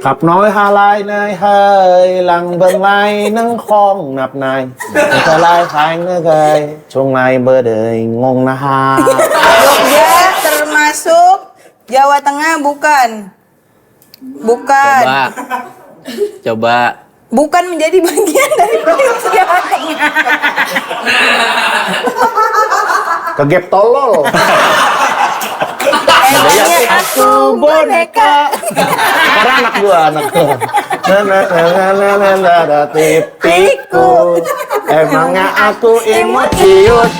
ขับน้อยหาลายเนยเฮ้ยหลังเบิ่งไล่นั่งคลองนับนายจะลายขายเนื้อเกยช่วงในเบอร์เดยงงนะฮะ Jogja termasuk Jawa Tengah bukan? Bukan. Coba. Bukan menjadi bagian dari provinsi Jawa Tengah. Kegep tolol. Emangnya aku boneka. Karena anak gua. Tipiku. Emangnya aku imut ciut.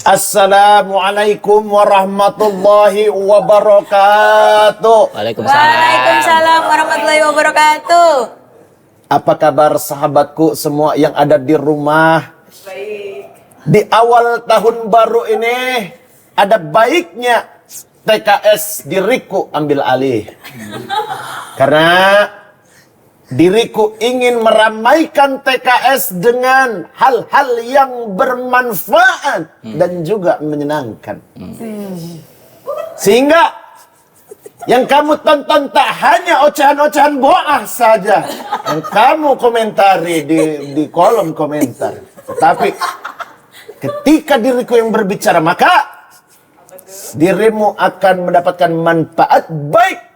Assalamualaikum warahmatullahi wabarakatuh. Waalaikumsalam warahmatullahi wabarakatuh. Apa kabar sahabatku semua yang ada di rumah? Baik. Di awal tahun baru ini ada baiknya TKS diriku ambil alih. Karena diriku ingin meramaikan TKS dengan hal-hal yang bermanfaat dan juga menyenangkan. Sehingga yang kamu tonton tak hanya ocehan-ocehan boah saja yang kamu komentari di kolom komentar. Tapi ketika diriku yang berbicara, maka dirimu akan mendapatkan manfaat baik.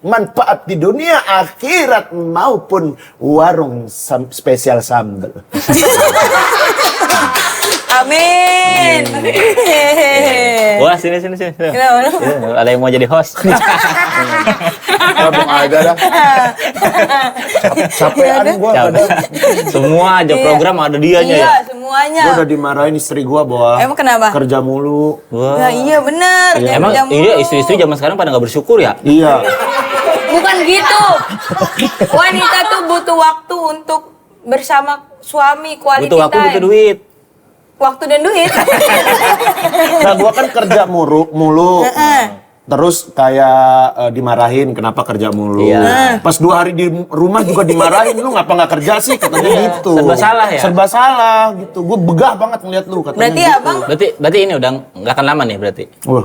Manfaat di dunia akhirat maupun warung spesial sambal. Amin. Wah, sini. Kenapa? Ada yang mau jadi host. Ngomong aja dah. Capean gua ada. Semua aja program ada dianya ya. Iya, semuanya. Gua udah dimarahin istri gua bahwa Emang kenapa? kerja mulu. Nah, iya benar. Ya, emang iya istri-istri zaman sekarang pada nggak bersyukur ya? Iya. Bukan gitu. Wanita tuh butuh waktu untuk bersama suami, quality Butuh waktu, time. butuh duit. Waktu dan duit. Nah, gua kan kerja mulu. Terus kayak dimarahin kenapa kerja mulu. Iya. Pas 2 hari di rumah juga dimarahin, lu ngapa nggak kerja sih katanya gitu. Serba salah ya? Serba salah gitu. Gue begah banget ngeliat lu katanya. Berarti gitu. abang Berarti ini udah nggak akan lama nih berarti. Wah.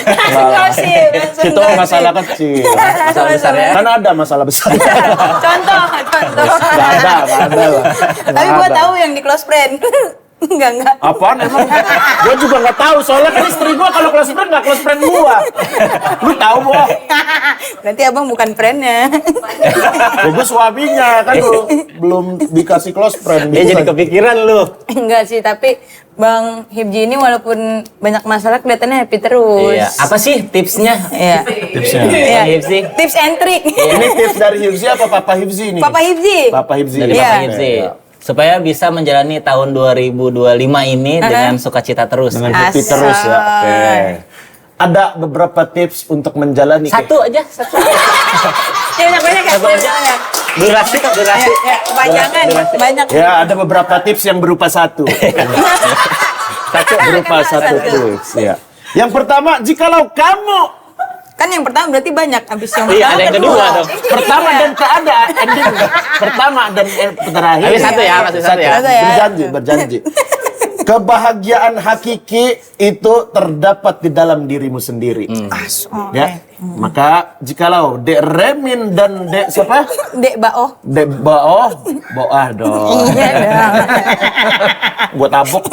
Gosip, Itu masalah kecil. Masalah besar ya. Kan ada masalah besar. contoh. Gak ada lah. Tapi gua tahu yang di close friend. Enggak. Apaan emang? Gue juga nggak tahu soalnya kan istri gue kalau close friend nggak close friend gue. Lu tahu boh? Berarti abang bukan friendnya. Gue suaminya kan belum dikasih close friend. Dia gitu jadi kan. kepikiran lu. Enggak sih, tapi Bang Hibji ini walaupun banyak masalah kelihatannya happy terus. Iya. Apa sih tipsnya? Iya. Tipsnya. Iya. Bang Hibji. Tips and trick. Ini tips dari Hibzi apa Papa Hibzi nih? Papa Hibji. Papa Hibzi. Dari Iya. Papa Hibzi. Supaya bisa menjalani tahun 2025 ini dengan sukacita terus. Dengan happy Asal. terus ya. Oke. Ada beberapa tips untuk menjalani. Satu aja, satu. Banyak ya. Satu aja. Durasi. Ya, kepanjangan, banyak. Ya, ada beberapa tips yang berupa satu. Berupa satu tips. Ya. Yang pertama, jikalau kamu Kan yang pertama berarti banyak, habis yang Iya, ada yang kedua dong. pertama dan tak ada ending. Pertama dan terakhir. Tapi satu ya, masih satu ya. Satu ya. Berjanji. Kebahagiaan hakiki itu terdapat di dalam dirimu sendiri. Ya. Maka jikalau Dek Remin dan Dek siapa? Dek Bao. Dek Boah dong. Iya dong. Gua tabok.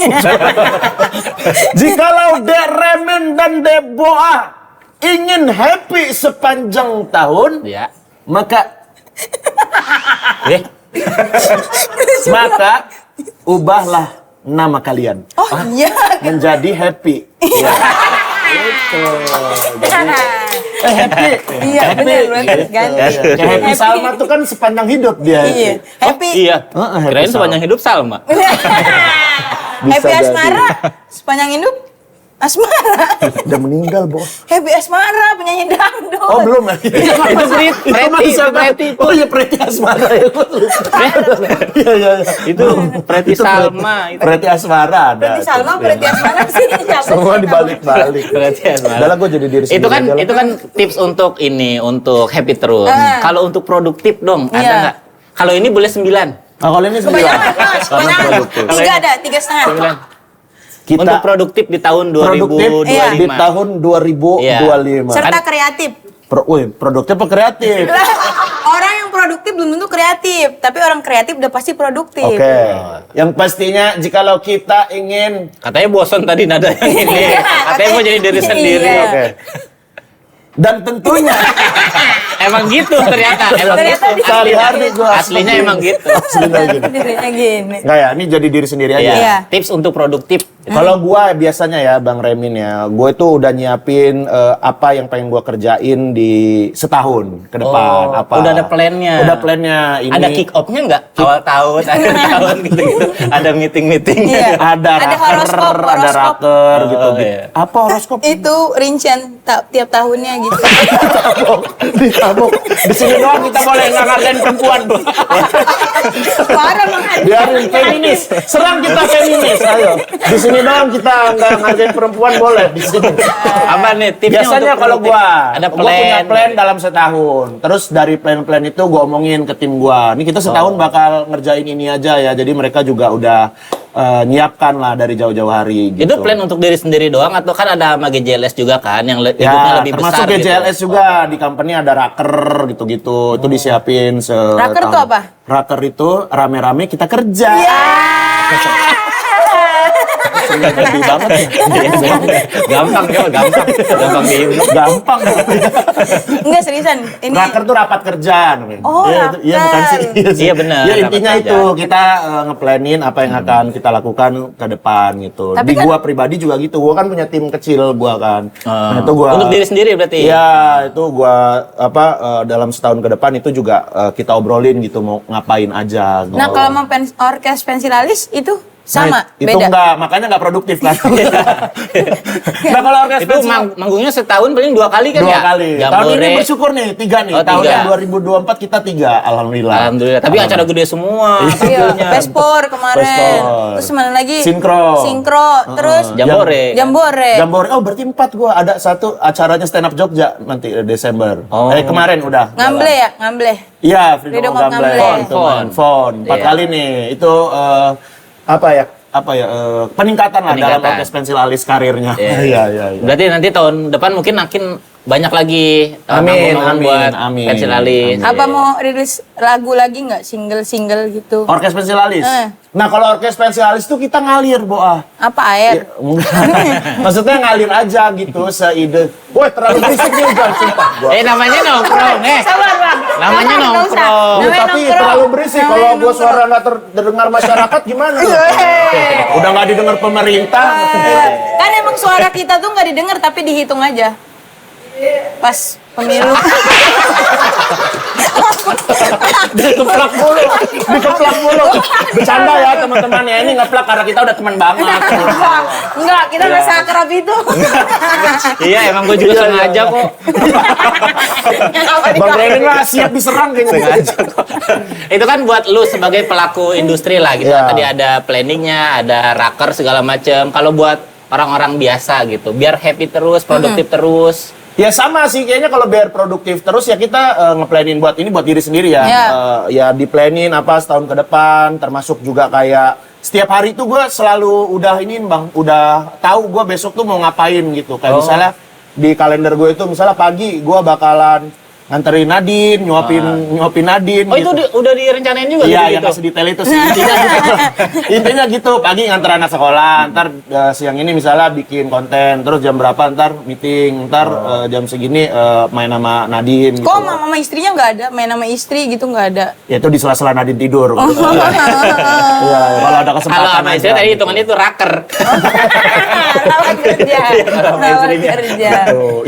Jikalau Dek Remin dan Dek Boah ingin happy sepanjang tahun, Ya. maka Eh, maka ubahlah nama kalian Oh iya. menjadi happy. Ya. Gitu. Happy. Iya benar berarti ganti. Ya, happy Salma tuh kan sepanjang hidup dia. Iya. Happy. iya. Happy Kirain Salma. sepanjang hidup Salma. Happy jadi. asmara sepanjang hidup. Asmara. Udah meninggal, Bos. Happy Asmara, penyanyi dangdut. Oh, belum ya? Itu Preti. Oh iya, Preti Asmara ya. Gua lupa. Iya. Itu Preti Salma. Preti Asmara ada. Preti Salma, Preti Asmara sih. Semua dibalik-balik. Preti Asmara. Udah lah, gue jadi diri sendiri aja lah. Itu kan tips untuk happy terus. Kalau untuk produktif dong, ada Iya. nggak? Kalau ini boleh 9. Kalau ini 9. Kebanyakan, Mas. Karena Kebanyakan. produktif. 3 ada, 3,5. Kita Untuk produktif di tahun produktif 2025. di tahun 2025. Serta kreatif. Produktif apa kreatif? Orang yang produktif belum tentu kreatif, tapi orang kreatif udah pasti produktif. Oke. Yang pastinya jikalau kita ingin Katanya bosan tadi nada yang ini. Iya, Katanya mau jadi diri sendiri. Iya. Oke. Dan tentunya Emang gitu ternyata. Ternyata gitu. sehari-hari gua Aslinya emang gitu. Aslinya gini. Dirinya gini. Enggak ya, ini jadi diri sendiri aja. Iya. Iya. Tips untuk produktif. Kalau gua biasanya ya Bang Remin ya, gue itu udah nyiapin apa yang pengen gua kerjain di setahun ke depan. Oh, Apa? udah ada plan-nya. Udah plan-nya. Ini Ada kick off-nya nggak? Awal tahun, akhir tahun gitu-gitu. Ada meeting-meetingnya. Iya. ada Ada raker, horoskop, ada horoskop. raker gitu. Oh, iya. Apa horoskop? Itu rincian tiap tahunnya gitu. Ditabok. Di sini doang kita boleh nggak ngargain perempuan. Parah banget. Biarin feminis. Serang kita feminis. Ayo. Di sini doang kita nggak ngargain perempuan boleh di sini. Apa nih tipsnya Biasanya untuk kalau produktif? gua ada punya plan dalam setahun. Terus dari plan-plan itu gua omongin ke tim gua. Ini kita setahun bakal ngerjain ini aja ya. Jadi mereka juga udah nyiapkan lah dari jauh-jauh hari gitu. Itu plan untuk diri sendiri doang atau kan ada sama GJLS juga kan yang hidupnya Ya, lebih termasuk besar GJLS gitu. juga di company ada raker gitu-gitu. Itu disiapin Raker tuh apa? Raker itu rame-rame kita kerja. Gede banget ya. Gampang diem. Gampang. Enggak seriusan. Ini Raker tuh rapat kerja namanya. Oh, Iya bukan sih. raker. Iya, benar, Ya rapat intinya kerja. itu kita ngeplanin apa yang akan kita lakukan ke depan gitu. Tapi Di kan- gua pribadi juga gitu. Gua kan punya tim kecil gua kan. Nah, itu gua Untuk diri sendiri berarti. Iya, itu gua dalam setahun ke depan itu juga kita obrolin gitu mau ngapain aja. Gitu. Nah, kalau mau orkes pensilalis itu sama, Nah, itu beda. makanya nggak produktif kan. Nah kalau orkes Itu manggungnya setahun paling 2 kali kan 2 ya? kali. Tahun Jambore. ini bersyukur nih 3 nih. Oh, Tahun 3. yang 2024 kita 3, alhamdulillah. Alhamdulillah. Tapi acara gede semua. Iya, tampilnya. Pespor kemarin. Pespor. Terus mana lagi? Sinkro. Terus Jambore. Jambore. Jambore. Oh berarti 4 gua. Ada satu acaranya stand up Jogja nanti Desember. Oh. Kemarin udah. Ngamble ya, ngamble. Iya, Freedom Freedom of of Gamble. Gamble. Fon. 4 Iya. kali nih. Itu peningkatan lah dalam Peningkatan. orkes pensilalis karirnya. Iya. Iya. Berarti nanti tahun depan mungkin makin banyak lagi Amin, manggung-manggung buat amin. pensilalis. Apa mau rilis lagu lagi nggak? Single-single gitu. Orkes pensilalis. Eh. Nah, kalau orkes pensilalis tuh kita ngalir, Boa. Apa air? Maksudnya ngalir aja gitu, seide. Woi, terlalu berisik nih, Bang, sumpah. Gua. Namanya nongkrong, Sabar, Bang. Namanya Sabar, nggak usah. nongkrong. Iya, Namanya tapi nongkrong. terlalu berisik. Namanya Kalau gua nongkrong. suara nggak terdengar masyarakat gimana? Udah nggak didengar pemerintah. Kan emang suara kita tuh nggak didengar tapi dihitung aja. Pas pemilu. Dikeplak mulu. Bercanda ya teman-teman ya. Ini ngeplak karena kita udah teman banget. Enggak, kita nggak seakrab itu. Iya, emang gue juga sengaja kok. Bang Renin lah siap diserang kayaknya. Sengaja kok. Itu kan buat lu sebagai pelaku industri lah gitu. Iya. Tadi ada planningnya, ada raker segala macem. Kalau buat orang-orang biasa gitu, biar happy terus, produktif terus. Ya sama sih, kayaknya kalau biar produktif terus ya kita ngeplanin buat diri sendiri ya. Iya. Ya diplanin apa setahun ke depan, termasuk juga kayak setiap hari tuh gue selalu udah Bang, udah tahu gue besok tuh mau ngapain gitu. Kayak misalnya di kalender gue itu misalnya pagi gue bakalan nganterin Nadine, nyuapin Nadine. Oh gitu. itu udah direncanain juga Iya, ya gitu? nggak sedetail itu sih. Intinya gitu, pagi nganter anak sekolah, ntar siang ini misalnya bikin konten, terus jam berapa ntar meeting, ntar jam segini main sama Nadine gitu. Kok mama istrinya nggak ada? Main sama istri gitu nggak ada? Ya itu di sela-sela Nadine tidur. Iya, kalau ada kesempatan Kalau sama istri aja, tadi gitu. hitungannya itu raker. Lawan kerja. Lawan kerja. Tuh,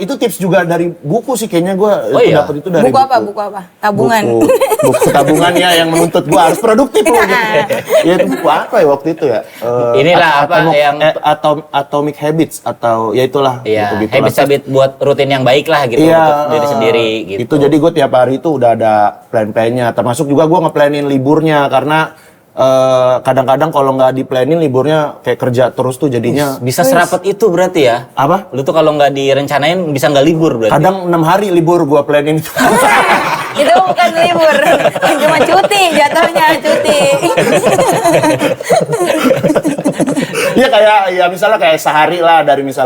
itu tips juga dari buku sih kayaknya. kayaknya gue Oh iya? dapat itu dari Buku apa? Buku apa? Tabungan. Buku tabungan ya yang menuntut gue harus produktif loh. Gitu. Ya itu buku apa ya waktu itu ya? Inilah apa yang Atomic Habits atau ya itulah. Iya, gitu-gitu lah. habit-habit buat rutin yang baik lah gitu Iya, untuk diri sendiri gitu. Itu jadi gue tiap hari itu udah ada plan-plannya. Termasuk juga gue nge-planin liburnya karena kadang-kadang kalau nggak di-planin liburnya kayak kerja terus tuh jadinya. Bisa serapat itu berarti ya? Apa? Lu tuh kalau nggak direncanain bisa nggak libur berarti? Kadang 6 hari libur gue planin. Itu bukan libur, cuma cuti jatuhnya cuti. Iya kayak ya misalnya kayak sehari lah dari 7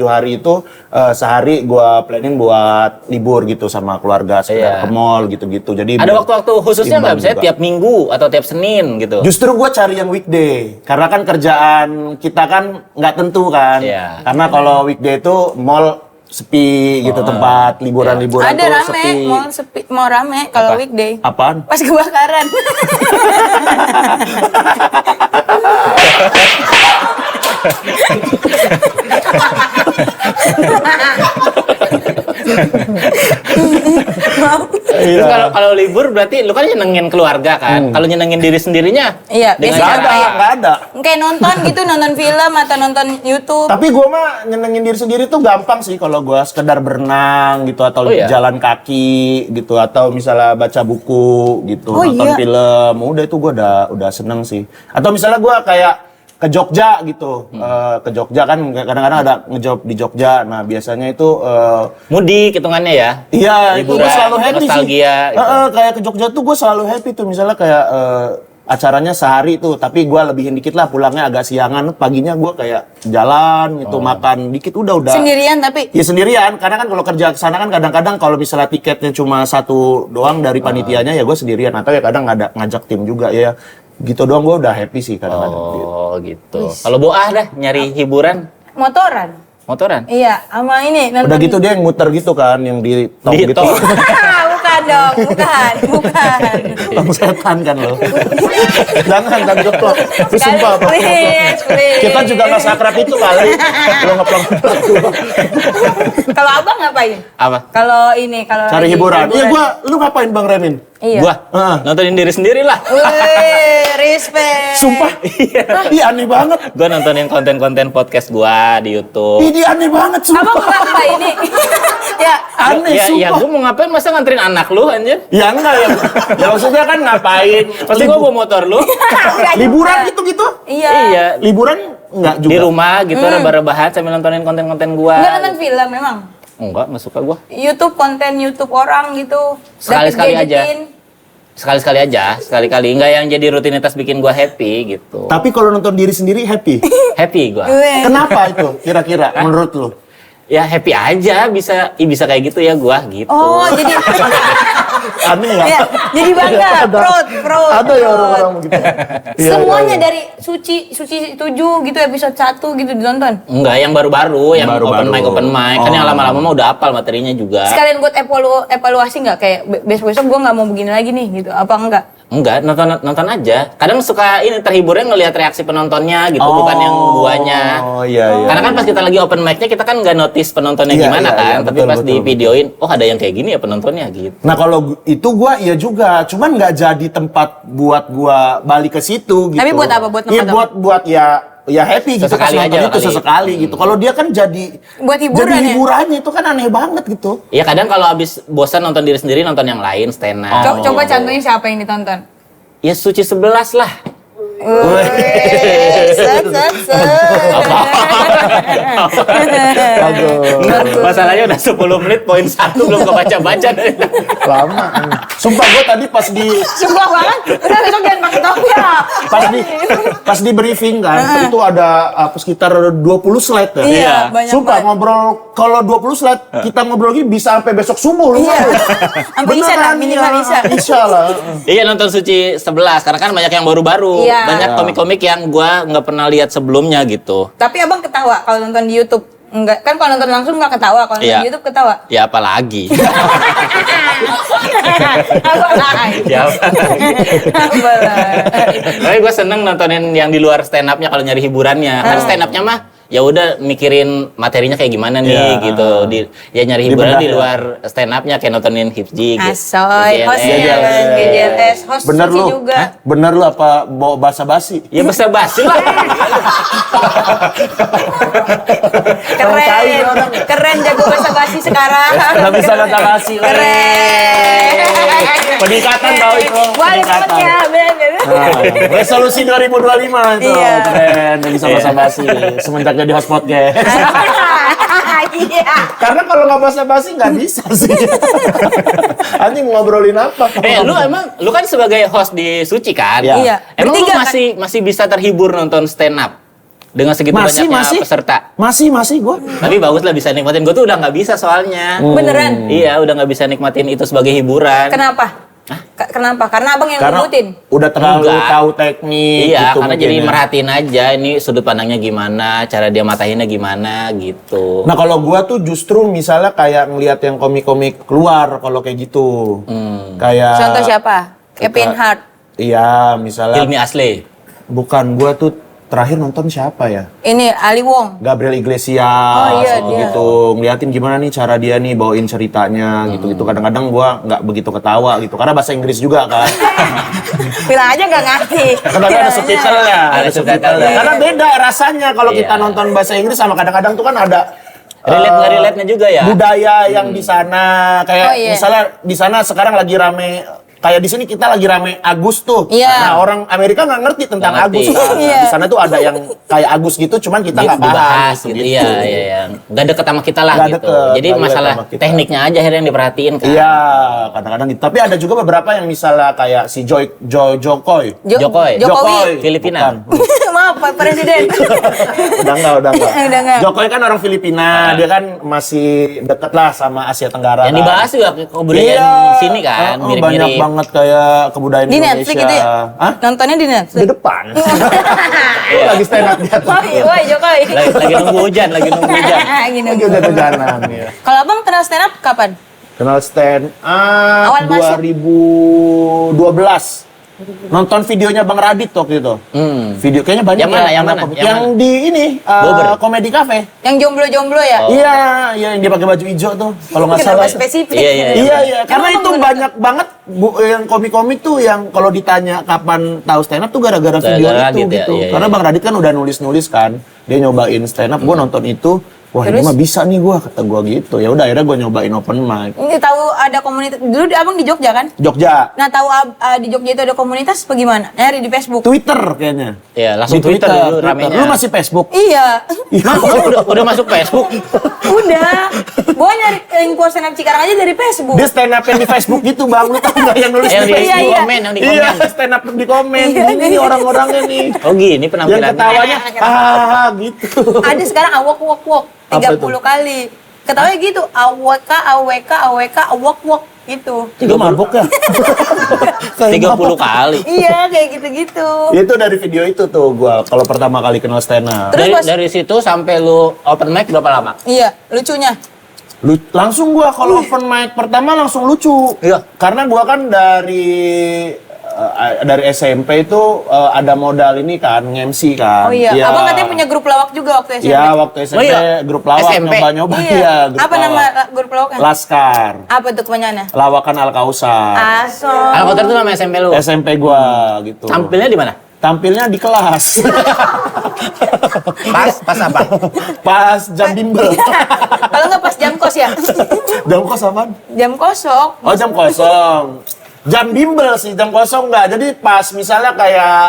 hari itu sehari gua planning buat libur gitu sama keluarga sekedar Iya. ke mall gitu-gitu. Jadi Ada waktu-waktu khususnya nggak? imbang Misalnya juga. tiap minggu atau tiap Senin gitu? Justru gua cari yang weekday karena kan kerjaan kita kan nggak tentu kan. Iya. Karena kalau weekday itu mall sepi gitu tempat liburan-liburan Ada tuh rame, sepi. mau rame kalau Apa? weekday. Apaan? Pas kebakaran. Terus kalau libur berarti lu kan nyenengin keluarga kan? Kalau nyenengin diri sendirinya? Iya, dengan biasanya cara apa? Nggak ada. Kayak nonton gitu, nonton film atau nonton YouTube. Tapi gue mah nyenengin diri sendiri tuh gampang sih kalau gue sekedar berenang gitu atau Oh, iya? jalan kaki gitu atau misalnya baca buku gitu Oh, nonton iya? film udah itu gue udah seneng sih atau misalnya gue kayak ke Jogja gitu ke Jogja kan kadang-kadang ada ngejob di Jogja nah biasanya itu Mudik hitungannya ya? iya itu gue Liburan, selalu happy sih nostalgia, gitu. kayak ke Jogja tuh gue selalu happy tuh misalnya kayak acaranya sehari tuh tapi gue lebihin dikit lah pulangnya agak siangan paginya gue kayak jalan gitu makan dikit udah Sendirian tapi ya sendirian karena kan kalau kerja ke sana kan kadang-kadang kalau misalnya tiketnya cuma satu doang dari panitianya ya gue sendirian atau ya kadang ada ngajak tim juga ya gitu doang gue udah happy sih kadang-kadang. Oh gitu. Kalau Boah dah nyari hiburan motoran. motoran? Iya, sama ini nonton. Udah gitu dia yang muter gitu kan yang di top Di gitu. top. Bukan dong, bukan. Tong setan kan lo. Jangan geplok. Itu sumpah Pak. Please. Kita juga nggak sakrab itu kali. Lo ngeplok-ngeplok gua. Kalau abang ngapain? Apa? Kalau ini, kalau Cari lagi hiburan. Iya lu ngapain Bang Remin? Iya. Gua Heeh. nontonin diri sendiri lah. Wih, respect. Sumpah. Iya aneh banget. Gua nontonin konten-konten podcast gua di YouTube. Ini aneh banget Abang sumpah. enggak ini. Ya, Aneh Ya, sumpah. gua mau ngapain masa nganterin anak lu anjir? Ya enggak ya. Ya maksudnya kan ngapain? Pasti gua bawa motor lu. Liburan gitu-gitu. Iya. Iya. Liburan enggak juga. Di rumah gitu rebah-rebahan sambil nontonin konten-konten gua. Enggak nonton film memang. Enggak suka gua. YouTube konten YouTube orang gitu. Sekali-sekali Dapet aja. gadgetin. Sekali-sekali aja, sekali-kali. Enggak yang jadi rutinitas bikin gua happy gitu. Tapi kalau nonton diri sendiri happy. Happy gua. Wih. Kenapa itu kira-kira menurut lu? Ya happy aja, bisa kayak gitu ya gua gitu. Oh, jadi Aneh ya? ya, jadi bangga. Proud. Ada ya orang-orang begitu. Iya, Semuanya iya, iya. dari Suci 7 gitu episode 1 gitu ditonton. Enggak, yang baru-baru, yang Baru-baru. open mic. Kan yang lama-lama mah udah hafal materinya juga. Sekalian buat evaluasi nggak kayak besok-besok gue nggak mau begini lagi nih gitu. Apa enggak? Enggak, nonton aja. Kadang suka ini terhiburnya ngelihat reaksi penontonnya gitu, bukan yang guanya. Oh iya iya. Karena kan pas kita lagi open mic-nya kita kan nggak notice penontonnya Iya, gimana iya, kan, iya, tapi betul, pas betul. di videoin, oh ada yang kayak gini ya penontonnya gitu. Nah kalau itu gua iya juga, cuman nggak jadi tempat buat gua balik ke situ gitu. Tapi buat apa? Buat Iya tempat buat ya happy gitu Sesekali pas nonton aja itu kali. sesekali gitu. Kalau dia kan jadi Buat hiburan jadi ya? hiburannya itu kan aneh banget gitu. Iya kadang kalau abis bosan nonton diri sendiri nonton yang lain stand up. Coba contohnya siapa yang ditonton? Ya Suci 11 lah. Set. Aduh. Masalahnya udah 10 menit poin 1 belum kebaca-baca. Lama. Sumpah gua tadi pas di Sumpah banget. Udah besok jangan pakai topi ya. pas di briefing kan itu ada sekitar 20 slide ya. Iya, banyak Sumpah banget. ngobrol kalau 20 slide kita ngobrol lagi bisa sampai besok subuh lu. Iya. tahu. Sampai Isya lah, Beneran, minimal iya. Isya. Insya Allah. Iya nonton Suci 11 karena kan banyak yang baru-baru. Iya. Banyak komik-komik yang gua nggak pernah lihat sebelumnya gitu. Tapi abang ketawa kalau nonton di YouTube. Enggak, kan kalau nonton langsung nggak ketawa, kalau nonton Iya. di YouTube ketawa. Ya apalagi. Apa lagi? Ya apalagi. Apa lagi? Tapi gue seneng nontonin yang di luar stand up-nya kalau nyari hiburannya. Kan stand up-nya mah ya udah mikirin materinya kayak gimana nih Iya. gitu. Ya nyari hiburan Dibedah di ya. luar stand up-nya kayak nontonin Hipji gitu. Asoy, hostnya GJLS. kan GJLS, host Bener Suci lu? juga. Bener lu apa bawa basa-basi? Ya bahasa basi lah. Keren, keren jago bahasa basi sekarang. Udah bisa basa-basi. Keren. Peningkatan tau itu. Wah, cepetnya, bener. Nah, resolusi 2025 itu. Iya. Keren, udah bisa basa-basi. Semenjak jadi host podcast. Iya. Karena kalau nggak basa-basi nggak bisa sih. Anjing ngobrolin apa? Lu kan sebagai host di Suci kan? Iya. Iya. Emang lu Bertiga kan? masih bisa terhibur nonton stand up dengan segitu banyaknya peserta? Masih gua. Tapi bagus lah bisa nikmatin. Gue tuh udah nggak bisa soalnya. Beneran? Iya, udah nggak bisa nikmatin itu sebagai hiburan. Kenapa? Kenapa? Karena abang yang Karena ngurutin. udah terlalu Enggak. tahu teknik Iya, gitu karena mungkin jadi ya. merhatiin aja ini sudut pandangnya gimana, cara dia matahinnya gimana gitu. Nah kalau gua tuh justru misalnya kayak ngelihat yang komik-komik keluar kalau kayak gitu. Kayak Contoh siapa? Kevin Hart. Iya, misalnya Hilmi Asli. bukan gua tuh terakhir nonton siapa ya? Ini Ali Wong. Gabriel Iglesias Oh, iya, gitu, ngeliatin gimana nih cara dia nih bawain ceritanya gitu. Kadang-kadang gua nggak begitu ketawa gitu karena bahasa Inggris juga kan. Bilang aja nggak ngerti. Kadang-kadang ada subtitlenya, Ada subtitlenya. Karena beda rasanya kalau Iya. kita nonton bahasa Inggris sama kadang-kadang tuh kan ada Relate nggak relate-nya juga ya? budaya yang di sana kayak Oh, iya. misalnya di sana sekarang lagi rame kayak di sini kita lagi rame Agus tuh. Iya. Nah, orang Amerika nggak ngerti tentang Nggak Agus. ngerti. Kan. Iya. Di sana tuh ada yang kayak Agus gitu, cuman kita nggak paham. Dibahas gitu. Iya. Nggak deket sama kita lah Nggak gitu. deket, Jadi nggak masalah deket sama kita. tekniknya aja akhirnya yang diperhatiin kan. Iya, kadang-kadang gitu. Tapi ada juga beberapa yang misalnya kayak si Jokowi. Jokowi. Jokowi. Filipina. Bukan. Maaf, Pak Presiden. Udah enggak. Udah enggak. Jokowi kan orang Filipina, dia kan masih deket lah sama Asia Tenggara. Yang kan. dibahas juga kebudayaan Iya. sini kan, Banyak mirip-mirip. banget kayak kebudayaan Di Indonesia. Netflix itu ya? Hah? Nontonnya di Netflix. Di depan. Lagi stand up di atas. Woi, Jokowi. Lagi nunggu hujan, lagi nunggu hujan. Gini. Lagi udah kejalan. Ya. Kalau abang kenal stand up kapan? Kenal stand up Awal masuk? 2012. Nonton videonya Bang Radit waktu itu. Video kayaknya banyak Yang mana, ya. yang mana? Kenapa? Yang Yang mana? di ini Bogor? Komedi Cafe. Yang jomblo-jomblo ya? Oh. Iya, yang dia pakai baju hijau tuh. Kalau nggak Kenapa salah. spesifik? Iya, karena Emang itu abang banyak banget yang komik-komik tuh yang kalau ditanya kapan tahu stand up tuh gara-gara video Gara-gara itu Radit ya, gitu. iya, Karena iya. Bang Radit kan udah nulis-nulis kan, dia nyobain stand up, gua nonton itu, wah ini Terus? mah bisa nih gua kata gua gitu. Ya udah akhirnya gua nyobain open mic. Ini tahu ada komunitas. Dulu abang di Jogja kan? Jogja, Nah, tahu di Jogja itu ada komunitas bagaimana? Nyari di Facebook. Twitter kayaknya. Iya, langsung Di Twitter dulu ramenya. Lu masih Facebook? Iya. udah masuk Facebook. Udah. Gua nyari info stand up Cikarang aja dari Facebook. Dia stand up yang di Facebook gitu bang, lu tau nggak yang nulis Yang di di Facebook? Iya. komen, yang di komen. Iya, stand up di komen. Iya, Ini iya. orang-orangnya nih. Oh gini Yang penampilannya. ketawanya, ah gitu. Ada sekarang awok wok wok Apa 30 kali. Ketawanya gitu, awk awok wok gitu. Lu mabuk ya? 30 kali. Iya, kayak gitu-gitu. Itu dari video itu tuh gua kalau pertama kali kenal stand up. Terus Dari, pas- dari situ sampai lu open mic berapa lama? Iya, lucunya. Langsung gua kalau open mic pertama langsung lucu. Iya. Karena gua kan dari SMP itu ada modal ini kan, nge-MC kan. Oh iya, abang katanya punya grup lawak juga waktu SMP. Iya, waktu SMP Oh iya. grup lawak SMP. nyoba-nyoba Iya. ya, grup Apa nama lawak. grup lawaknya? Laskar. Apa tuh kepanjangannya? Lawakan Al-Kausar. Aso. Alkotar itu nama SMP lu. SMP gua gitu. Tampilnya di mana? Tampilnya di kelas. Pas apa? Pas jam bimbel. Kalau nggak pas jam kos ya? Jam kos apaan? Jam kosong. Oh jam kosong. Jam bimbel sih, jam kosong nggak. Jadi pas misalnya kayak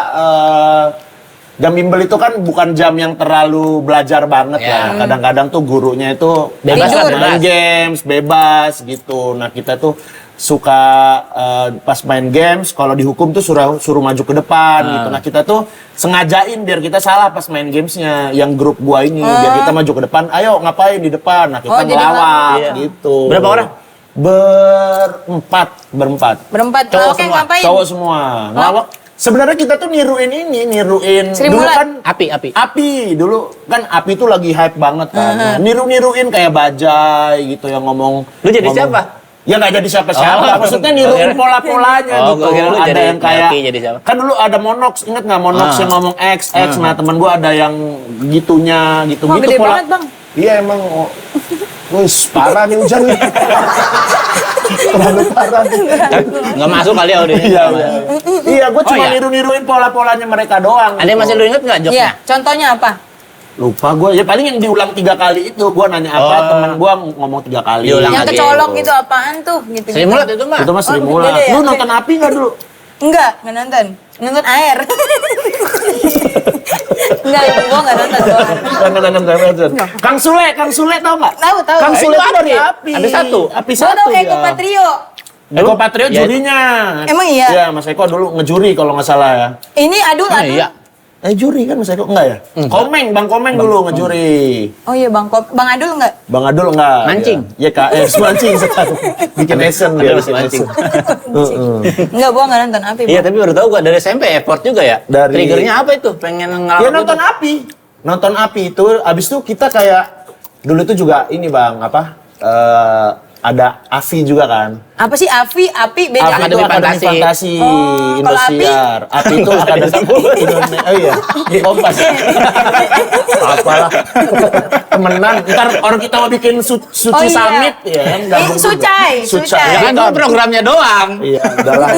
jam bimbel itu kan bukan jam yang terlalu belajar banget Ya. ya. Kadang-kadang tuh gurunya itu Bebas lah, main bebas. games, bebas gitu. Nah kita tuh suka pas main games, kalau dihukum tuh suruh maju ke depan gitu. Nah kita tuh sengajain biar kita salah pas main gamesnya. Yang grup gua ini biar kita maju ke depan. Ayo ngapain di depan? Nah kita Oh, jadi ngelawak iya. gitu. Berapa orang? Berempat. Berempat. Cowok Oke, semua? ngapain? Cowok semua. Ngelawak. Sebenarnya kita tuh niruin Sri dulu Mulat. kan Api. dulu kan Api tuh lagi hype banget kan. Nah, niru-niruin kayak Bajai gitu yang ngomong. Lu jadi ngomong- siapa? Ya nggak jadi siapa-siapa, maksudnya niruin pola-polanya Oh, gitu. gua kira lu Ada jadi yang kayak, Melki jadi siapa? kan dulu ada Monox, inget nggak Monox yang ngomong X. Nah temen gue ada yang gitunya, gitu. Wah, gitu gede pola. banget, Bang. Iya emang, wis parah nih hujan nih. Terlalu parah nih. Nggak masuk kali ya audionya. Iya, gue cuma iya. niru-niruin pola-polanya mereka doang. Ada yang masih lu inget nggak joknya? Iya, contohnya apa? Lupa gue, ya paling yang diulang 3 kali itu. Gue nanya apa, Oh. temen gue ngomong 3 kali. Diulang Yang lagi. kecolok gitu apaan tuh? Gitu. Sri Mulat itu mah. Itu mah Sri Oh, Mulat. beda ya? Lu nonton api nggak dulu? Enggak nonton. Nonton air. Enggak, gua enggak nonton doang. Kang Sule tau nggak? Tahu. Kang Eh, Sule itu itu dari api. api. Ada satu. Api Gua satu tahu Eko ya. Patrio. Eko Patrio Ya, jurinya. Emang iya? Iya, Mas Eko dulu ngejuri kalau nggak salah ya. Ini Adul. Iya. Juri kan Mas Eko enggak ya? Enggak. Bang Komeng dulu ngejuri. Oh iya Bang Adul enggak? Bang Adul enggak? Mancing. Ya, YKS mancing sekarang. Bikin esen dia. Adul mancing. Enggak, gua enggak nonton api. Iya, Bang. tapi baru tahu gua dari SMP effort juga ya. Dari- Triggernya apa itu? Pengen ngelawak Ya nonton gitu. api. Nonton api itu abis itu kita kayak dulu itu juga ini Bang, apa? Ada AFI juga kan. Apa sih api beda? AFI itu Akademi Akademi Fantasi. Fantasi Oh, kalau Indosiar. AFI itu Akademi Indonesia. Oh iya, di Kompas. Apalah. Temenan, ntar orang kita mau bikin suci Oh, iya. summit ya kan. gabung juga. Sucai. Ya kan itu programnya doang. Iya, udahlah.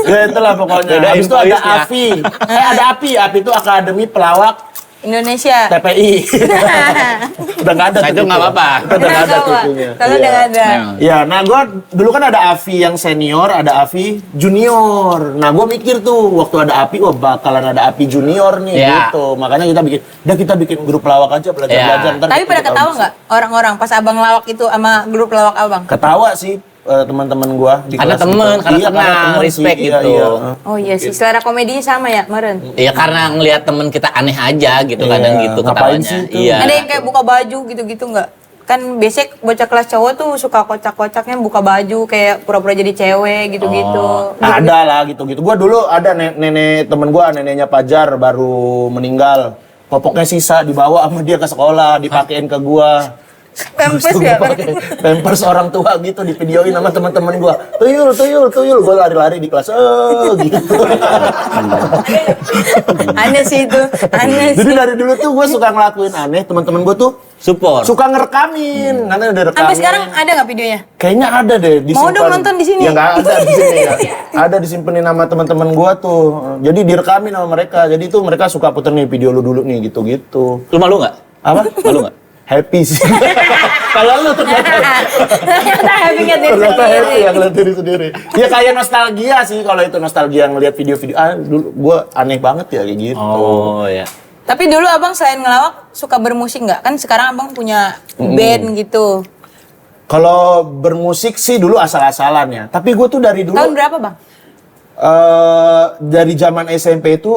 Ya itulah pokoknya. Beda Habis itu ada invoice-nya. AFI. Ada API. API itu Akademi Pelawak Indonesia. TPI. Udah nggak ada Nah, tuh itu nggak gitu. apa-apa. Udah nggak ada tuh itunya. Kalau Iya. udah nggak ada. Ya, nah gue dulu kan ada AFI yang senior, ada AFI junior. Nah gue mikir tuh waktu ada AFI, wah bakalan ada AFI junior nih Iya. gitu. Makanya kita bikin grup pelawak aja belajar. Iya. Tapi pada ketawa nggak orang-orang pas abang lawak itu sama grup lawak abang? Ketawa sih teman-teman gue di Karena kelas temen, gitu. karena Iya, kenal, temen sih. respect Iya, gitu. iya. Oh iya sih, selera komedinya sama ya, Maren? Iya, karena ngelihat temen kita aneh aja gitu, Iya, kadang gitu ngapain ketawanya. sih itu? Iya. Ada yang kayak buka baju gitu-gitu nggak? Kan biasanya bocah kelas cowok tuh suka kocak-kocaknya buka baju kayak pura-pura jadi cewek gitu-gitu. Ada lah gitu-gitu. Gua dulu ada nenek temen gua, neneknya Pajar baru meninggal. Popoknya sisa dibawa sama dia ke sekolah, dipakein ke gua. Pempes Terus ya? gua pakai Pampers orang tua gitu divideoin sama teman-teman gua. Tuyul. Gua lari-lari di kelas. Gitu. Aneh sih itu, aneh Jadi sih. dari dulu tuh gua suka ngelakuin aneh. Teman-teman gua tuh Support. suka ngerekamin. Nanti udah rekamin. Sampai sekarang ada nggak videonya? Kayaknya ada deh Mau dong nonton di sini. Ya nggak ada di sini ya. Ada disimpenin sama teman-teman gua tuh. Jadi direkamin sama mereka. Jadi tuh mereka suka puter nih video lu dulu nih gitu-gitu. Lu malu nggak? Apa? Malu nggak? Happy sih. Kalau lu ternyata Ternyata happy ngeliat diri ternyata happy sendiri. ya ngeliat diri sendiri. Ya kayak nostalgia sih kalau itu nostalgia ngeliat video-video. Dulu gua aneh banget ya kayak gitu. Oh ya. Tapi dulu abang selain ngelawak suka bermusik nggak? Kan sekarang abang punya band gitu. Kalau bermusik sih dulu asal-asalan ya. Tapi gue tuh dari dulu Tahun berapa bang? dari zaman SMP itu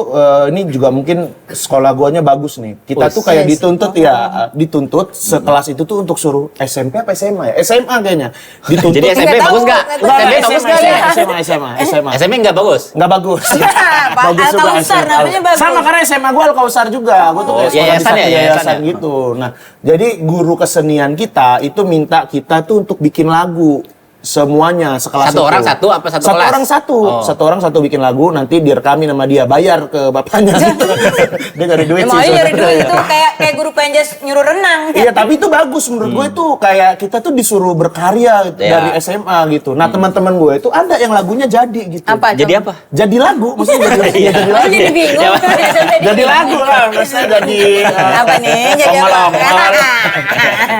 ini juga mungkin sekolah guanya bagus nih. Kita tuh kayak dituntut ya, dituntut sekelas itu tuh untuk suruh SMP apa SMA ya? SMA kayaknya. Dituntut. Jadi SMP Nggak bagus tahu, nggak? nggak tahu. SMP bagus nggak nih? SMA. SMP nggak bagus? Nggak bagus. Pak Al-Kausar SMA. namanya bagus. Sama karena SMA gua Al-Kausar juga. Gua tuh kayak sekolah di Yayasan satu ya, yayasan yayasan ya? gitu. Nah, jadi guru kesenian kita itu minta kita tuh untuk bikin lagu. Semuanya sekelas Satu itu. orang satu apa satu Satu kelas? orang satu. Oh. Satu orang satu bikin lagu, nanti direkamin sama dia, bayar ke bapaknya gitu. Dia nyari duit Emang sih. aja nyari sebenarnya. duit itu kayak guru penjas nyuruh renang. Iya, tapi itu bagus menurut gue itu kayak kita tuh disuruh berkarya gitu, Ya. dari SMA gitu. Nah, teman-teman gue itu ada yang lagunya jadi gitu. Apa? Jadi apa? Jadi lagu, maksudnya jadi Iya. jadi Oh, lagu. jadi bingung. Ya, Jadi lagu lah, maksudnya jadi Apa nih? Jadi apa? ongol-ongol.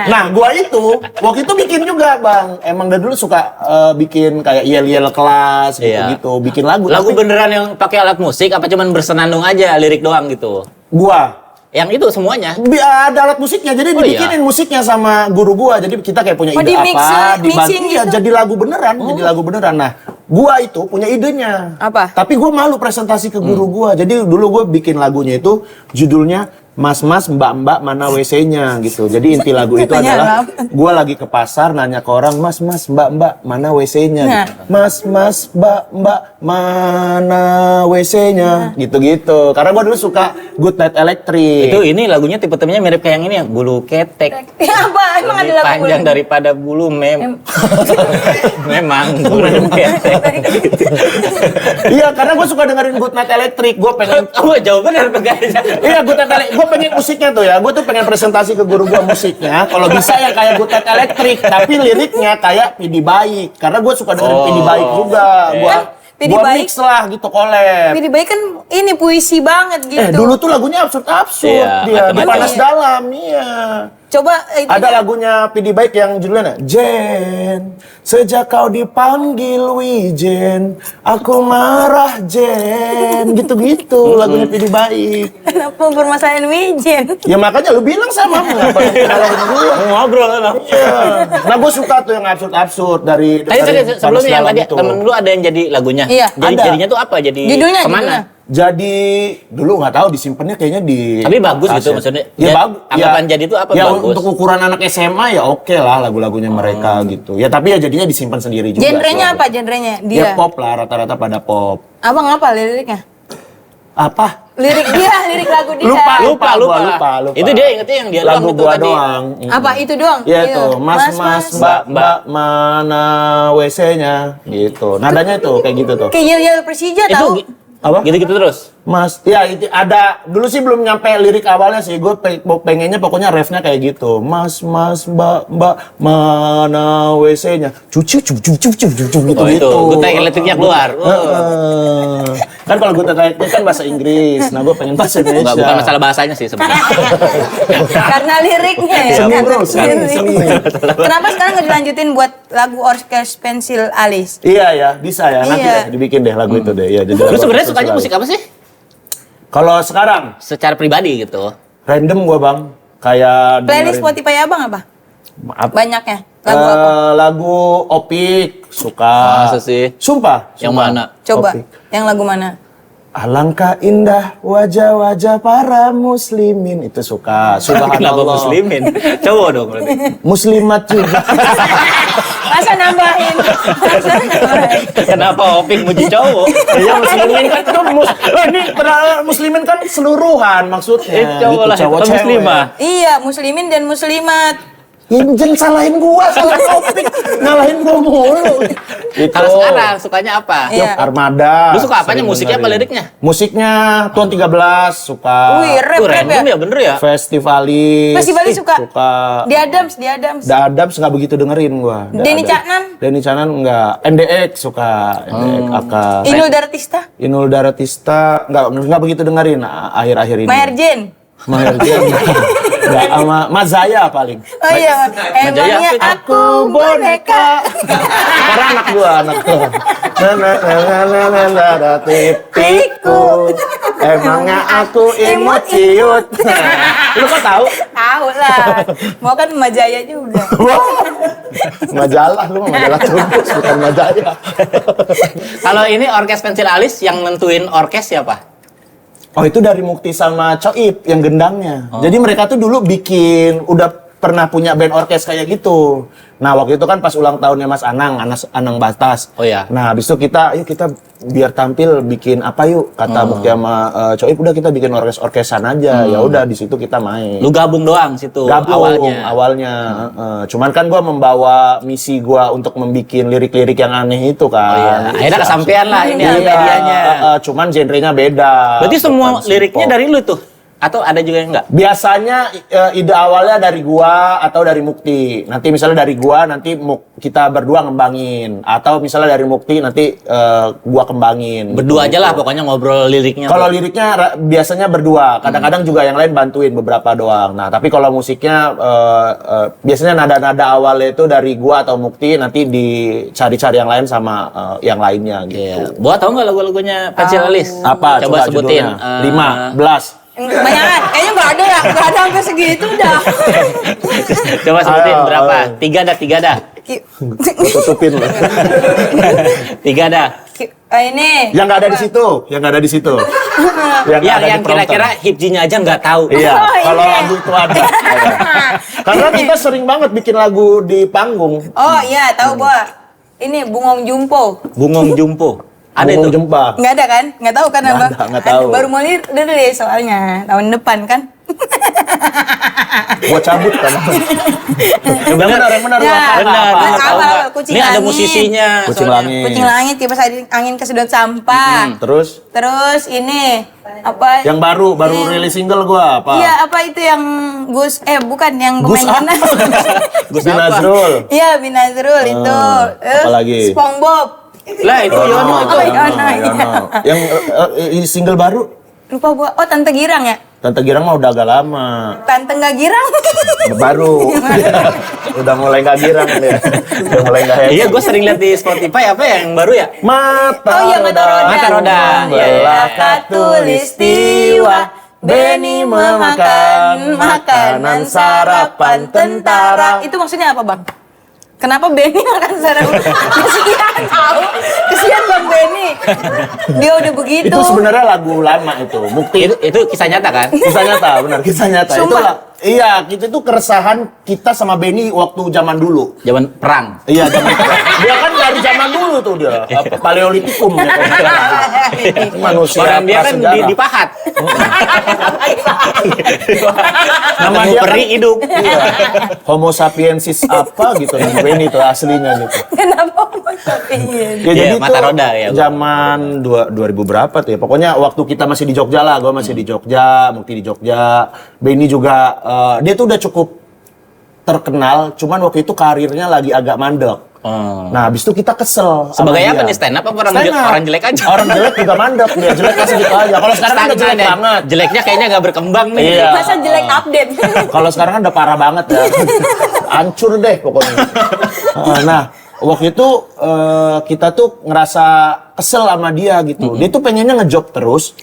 Nah, gua itu waktu itu bikin juga, Bang. Emang dari dulu suka bikin kayak yel-yel kelas Iya. gitu-gitu, bikin lagu. Lagu Tapi beneran yang pakai alat musik apa cuman bersenandung aja lirik doang gitu? gua Yang itu semuanya. ada alat musiknya, jadi Oh, dibikinin musiknya sama guru gua. Jadi kita kayak punya Oh, ide di-mix, apa, mixing iya, gitu? jadi lagu beneran, jadi lagu beneran. Nah, gua itu punya idenya. Apa? Tapi gua malu presentasi ke guru gua. Jadi dulu gua bikin lagunya itu judulnya Mas-mas, mbak-mbak mana WC-nya gitu. Jadi inti lagu itu Tanya adalah apa? gue lagi ke pasar nanya ke orang, mas-mas, mbak-mbak mana WC-nya? Nah. Gitu. Mas-mas, mbak-mbak mana WC-nya? Gitu-gitu. Karena gue dulu suka Good Night Electric. Itu ini lagunya tipe-tipenya mirip kayak yang ini ya, bulu ketek. Ya apa? Emang ada Lebih lagu panjang bulu? daripada bulu memang bulu ketek. Iya, karena gue suka dengerin Good Night Electric. Gue pengen Oh, jawaban dari pegangan. Iya, Good Night Electric. Gue pengen musiknya tuh ya. Gue tuh pengen presentasi ke guru gue musiknya. Kalau bisa yang kayak Good Night Electric, tapi liriknya kayak Pidi Baik. Karena gue suka dengerin Pidi Baik juga. Pidi Gue Baik? mix lah gitu collab. Pilih baik kan ini puisi banget gitu. Dulu tuh lagunya absurd-absurd Iya, dia. Di matematika. Panas Dalam, iya. Coba itu Ada lagunya Pidi Baik yang judulnya Jen, sejak kau dipanggil Wijen, aku marah Jen. Gitu-gitu lagunya Pidi Baik. kenapa permasalahan Wijen? Ya makanya lu bilang sama ngapa ngalahin gue. Ngobrol kan. Iya. Nah gue suka tuh yang absurd-absurd dari Tadi Panas sebelumnya yang Dalam tadi itu. temen lu ada yang jadi lagunya. Iya. Jadi Ada. jadinya tuh apa? Jadi Judulnya, kemana? judulnya. Jadi dulu nggak tahu disimpannya kayaknya di Tapi bagus gitu kaset. maksudnya. Ya Dan bagus. anggapan jadi itu apa ya, bagus? untuk ukuran anak SMA ya oke lah lagu-lagunya mereka gitu. Ya tapi ya jadinya disimpan sendiri juga. Genrenya sih. apa genrenya? Ya Dia. pop lah rata-rata pada pop. Abang apa liriknya? Apa? Lirik dia, lirik lagu dia. Lupa. Lupa. Itu dia ingetnya yang dia Lagu itu gua tadi. doang. Apa itu doang? Iya Iya. tuh, mas, mbak, mana WC-nya gitu. Nadanya tuh kayak gitu tuh. Kayak yel-yel Persija Itu tahu? Apa? gitu-gitu terus. Mas, ya itu ada dulu sih belum nyampe lirik awalnya sih. Gue pengennya pokoknya refnya kayak gitu. Mas, mbak, mana WC-nya? Cuci gitu Oh, itu. gitu. Good Night Electric-nya keluar. Kan kalau gue Electric kan bahasa Inggris. Nah, gue pengen bahasa Indonesia. Enggak, bukan masalah bahasanya sih sebenarnya. Karena liriknya ya. Seni, Karena bro, seni. Kenapa sekarang nggak dilanjutin buat lagu Orkes Pensil Alis? Iya ya, bisa ya. Nanti Iya. deh, dibikin deh lagu itu deh. Ya, jadi Lu lagu sebenarnya Orkes sukanya Pensil musik apa sih? Kalau sekarang Secara pribadi gitu. random gua bang, kayak Playlist dengerin- Spotify abang apa? Maaf. Banyaknya. Lagu apa? Lagu Opik suka. Masa sih? Sumpah. Yang sumpah. mana? Coba. Opik. Yang lagu mana? Alangkah indah wajah-wajah para muslimin itu suka. Kenapa Subhanallah. muslimin? Cowok dong berarti. Muslimat juga. Masa nambahin? Masa nambahin? Kenapa Opik muji cowok? Iya muslimin kan itu ini muslimin kan seluruhan maksudnya. Cowok lah, cowok atau cewek. muslimah. Iya, muslimin dan muslimat. Jangan salahin gua, salah topik. Ngalahin gua mulu. Itu. Kalau sekarang sukanya apa? Iya. Armada. Lu suka apanya? Sering Musiknya apa dengerin. liriknya? Musiknya Tuan 13 suka. Wih, rap Tuh rap random ya. ya bener ya? Festivalis. Festivalis suka. Suka. Di Adams, di Adams. Da Adams nggak begitu dengerin gua. Da Denny Adams. Caknan? Denny Caknan enggak. NDX suka. NDX Aka. Inul Daratista, Inul Daratista nggak begitu dengerin akhir-akhir ini. Maher Jen. Maher Jen. Nggak, sama Mazaya paling. Oh iya, emangnya apa itu? aku boneka. Karena anak gua. Tipiku. Emangnya aku imut ciut. Lu kok tahu? Tahu lah. Mau kan Majaya juga. Wah. Majalah lu, majalah Tumpus bukan Majaya. Kalau ini orkes pensil alis yang nentuin orkes siapa? Oh itu dari Mukti sama Coib yang gendangnya. Jadi mereka tuh dulu bikin, udah pernah punya band orkes kayak gitu. Nah waktu itu kan pas ulang tahunnya Mas Anang Batas. Oh ya. Nah habis itu yuk kita biar tampil bikin apa yuk, kata Mukti sama Coib, udah kita bikin orkesan aja. Ya udah di situ kita main. Lu gabung doang situ Gabung awalnya. awalnya. Cuman kan gua membawa misi gua untuk membikin lirik-lirik yang aneh itu Oh kan. iya, akhirnya kesampean lah ini Iya, medianya. cuman genrenya beda. Berarti semua Bukan liriknya pop. dari lu tuh? Atau ada juga yang enggak? Biasanya ide awalnya dari gua atau dari Mukti. Nanti misalnya dari gua nanti kita berdua ngembangin, atau misalnya dari Mukti nanti gua kembangin. Berdua gitu. aja lah pokoknya ngobrol liriknya. Kalau tuh. liriknya biasanya berdua, kadang-kadang juga yang lain bantuin beberapa doang. Nah, tapi kalau musiknya biasanya nada-nada awalnya itu dari gua atau Mukti, nanti dicari-cari yang lain sama yang lainnya Iya. gitu. Buat tahu nggak lagu-lagunya pensil alis? Apa? Coba sebutin. judulnya? 15. Banyak, kayaknya nggak ada ya, nggak ada sampai segitu dah. Coba sebutin Ayo, berapa? ayo. Tiga dah. Tutupin lah. Tiga dah. Ini. Yang nggak ada di situ, yang nggak ada di situ. Yang kira-kira hipjinya aja nggak tahu. Iya, Oh, kalau iya. lagu itu ada. Karena kita sering banget bikin lagu di panggung. Oh iya, tahu gua. Ini Bungong Jumpo. Bungong Jumpo. Ada Bungong itu. Jempa. Nggak ada kan? Nggak tahu kan Nggak abang? ada, nggak tahu. Baru mau rilis soalnya tahun depan kan. Gua cabut kan. Yang benar, yang benar. Ya, Apa, Benar, apa, benar, apa, tahu apa, nggak? kucing Ini ada langit. musisinya. Kucing soalnya. langit. Kucing langit, kipas angin ke sedot sampah. Terus Terus ini apa? yang baru rilis single gua apa? Iya, apa itu yang bukan yang Gus pemain apa? Gus Bin apa? Nazrul. Iya, Binazrul itu. apa lagi? SpongeBob. Lah itu Yono itu. Oh, Yono, Yono. iya. Yang single baru Lupa gua. Oh, Tante Girang ya? Tante Girang mah udah agak lama. Tante nggak girang. Baru. Udah mulai nggak girang dia. Udah mulai nggak happy. Iya, gue sering lihat di Spotify apa ya yang baru ya? Mata Oh iya, Mata Roda. Mata Roda. Iya, iya. Belah katulistiwa, Beni memakan makanan sarapan tentara. Itu maksudnya apa, Bang? Kenapa Benny makan sarapan? Kesian tahu. Kesian Bang Benny. Dia udah begitu. Itu sebenarnya lagu lama itu. Mukti Itu kisah nyata kan? kisah nyata, benar kisah nyata. Sumpah. Itulah. Iya, itu keresahan kita sama Benny waktu zaman dulu. Zaman perang. Iya, zaman dia kan dari zaman dulu tuh dia. Apa, Paleolitikum ya. Manusia Orang dia kan prasejarah. dipahat. Nama Ketemu dia kan- peri hidup. Iya. Homo sapiensis apa gitu nih Benny itu aslinya gitu. Kenapa mau sapiin? Ya, Iya, jadi Mata tuh Roda ya. zaman 2000 berapa tuh ya. Pokoknya waktu kita masih di Jogja lah, gua masih di Jogja, Mukti di Jogja. Benny juga dia tuh udah cukup terkenal, cuman waktu itu karirnya lagi agak mandek. Oh. Nah, habis itu kita kesel sama Sebagai dia. apa nih, stand up apa orang Stand up. orang jelek aja? Orang jelek juga mandek, dia jelek kasih gitu aja. Kalau sekarang kan udah jelek Stagnan ya. banget. Jeleknya kayaknya nggak berkembang nih. Iya. Masa jelek update? Kalau sekarang kan udah parah banget ya. Hancur deh pokoknya. Nah, waktu itu kita tuh ngerasa kesel sama dia gitu. Dia tuh pengennya ngejob terus.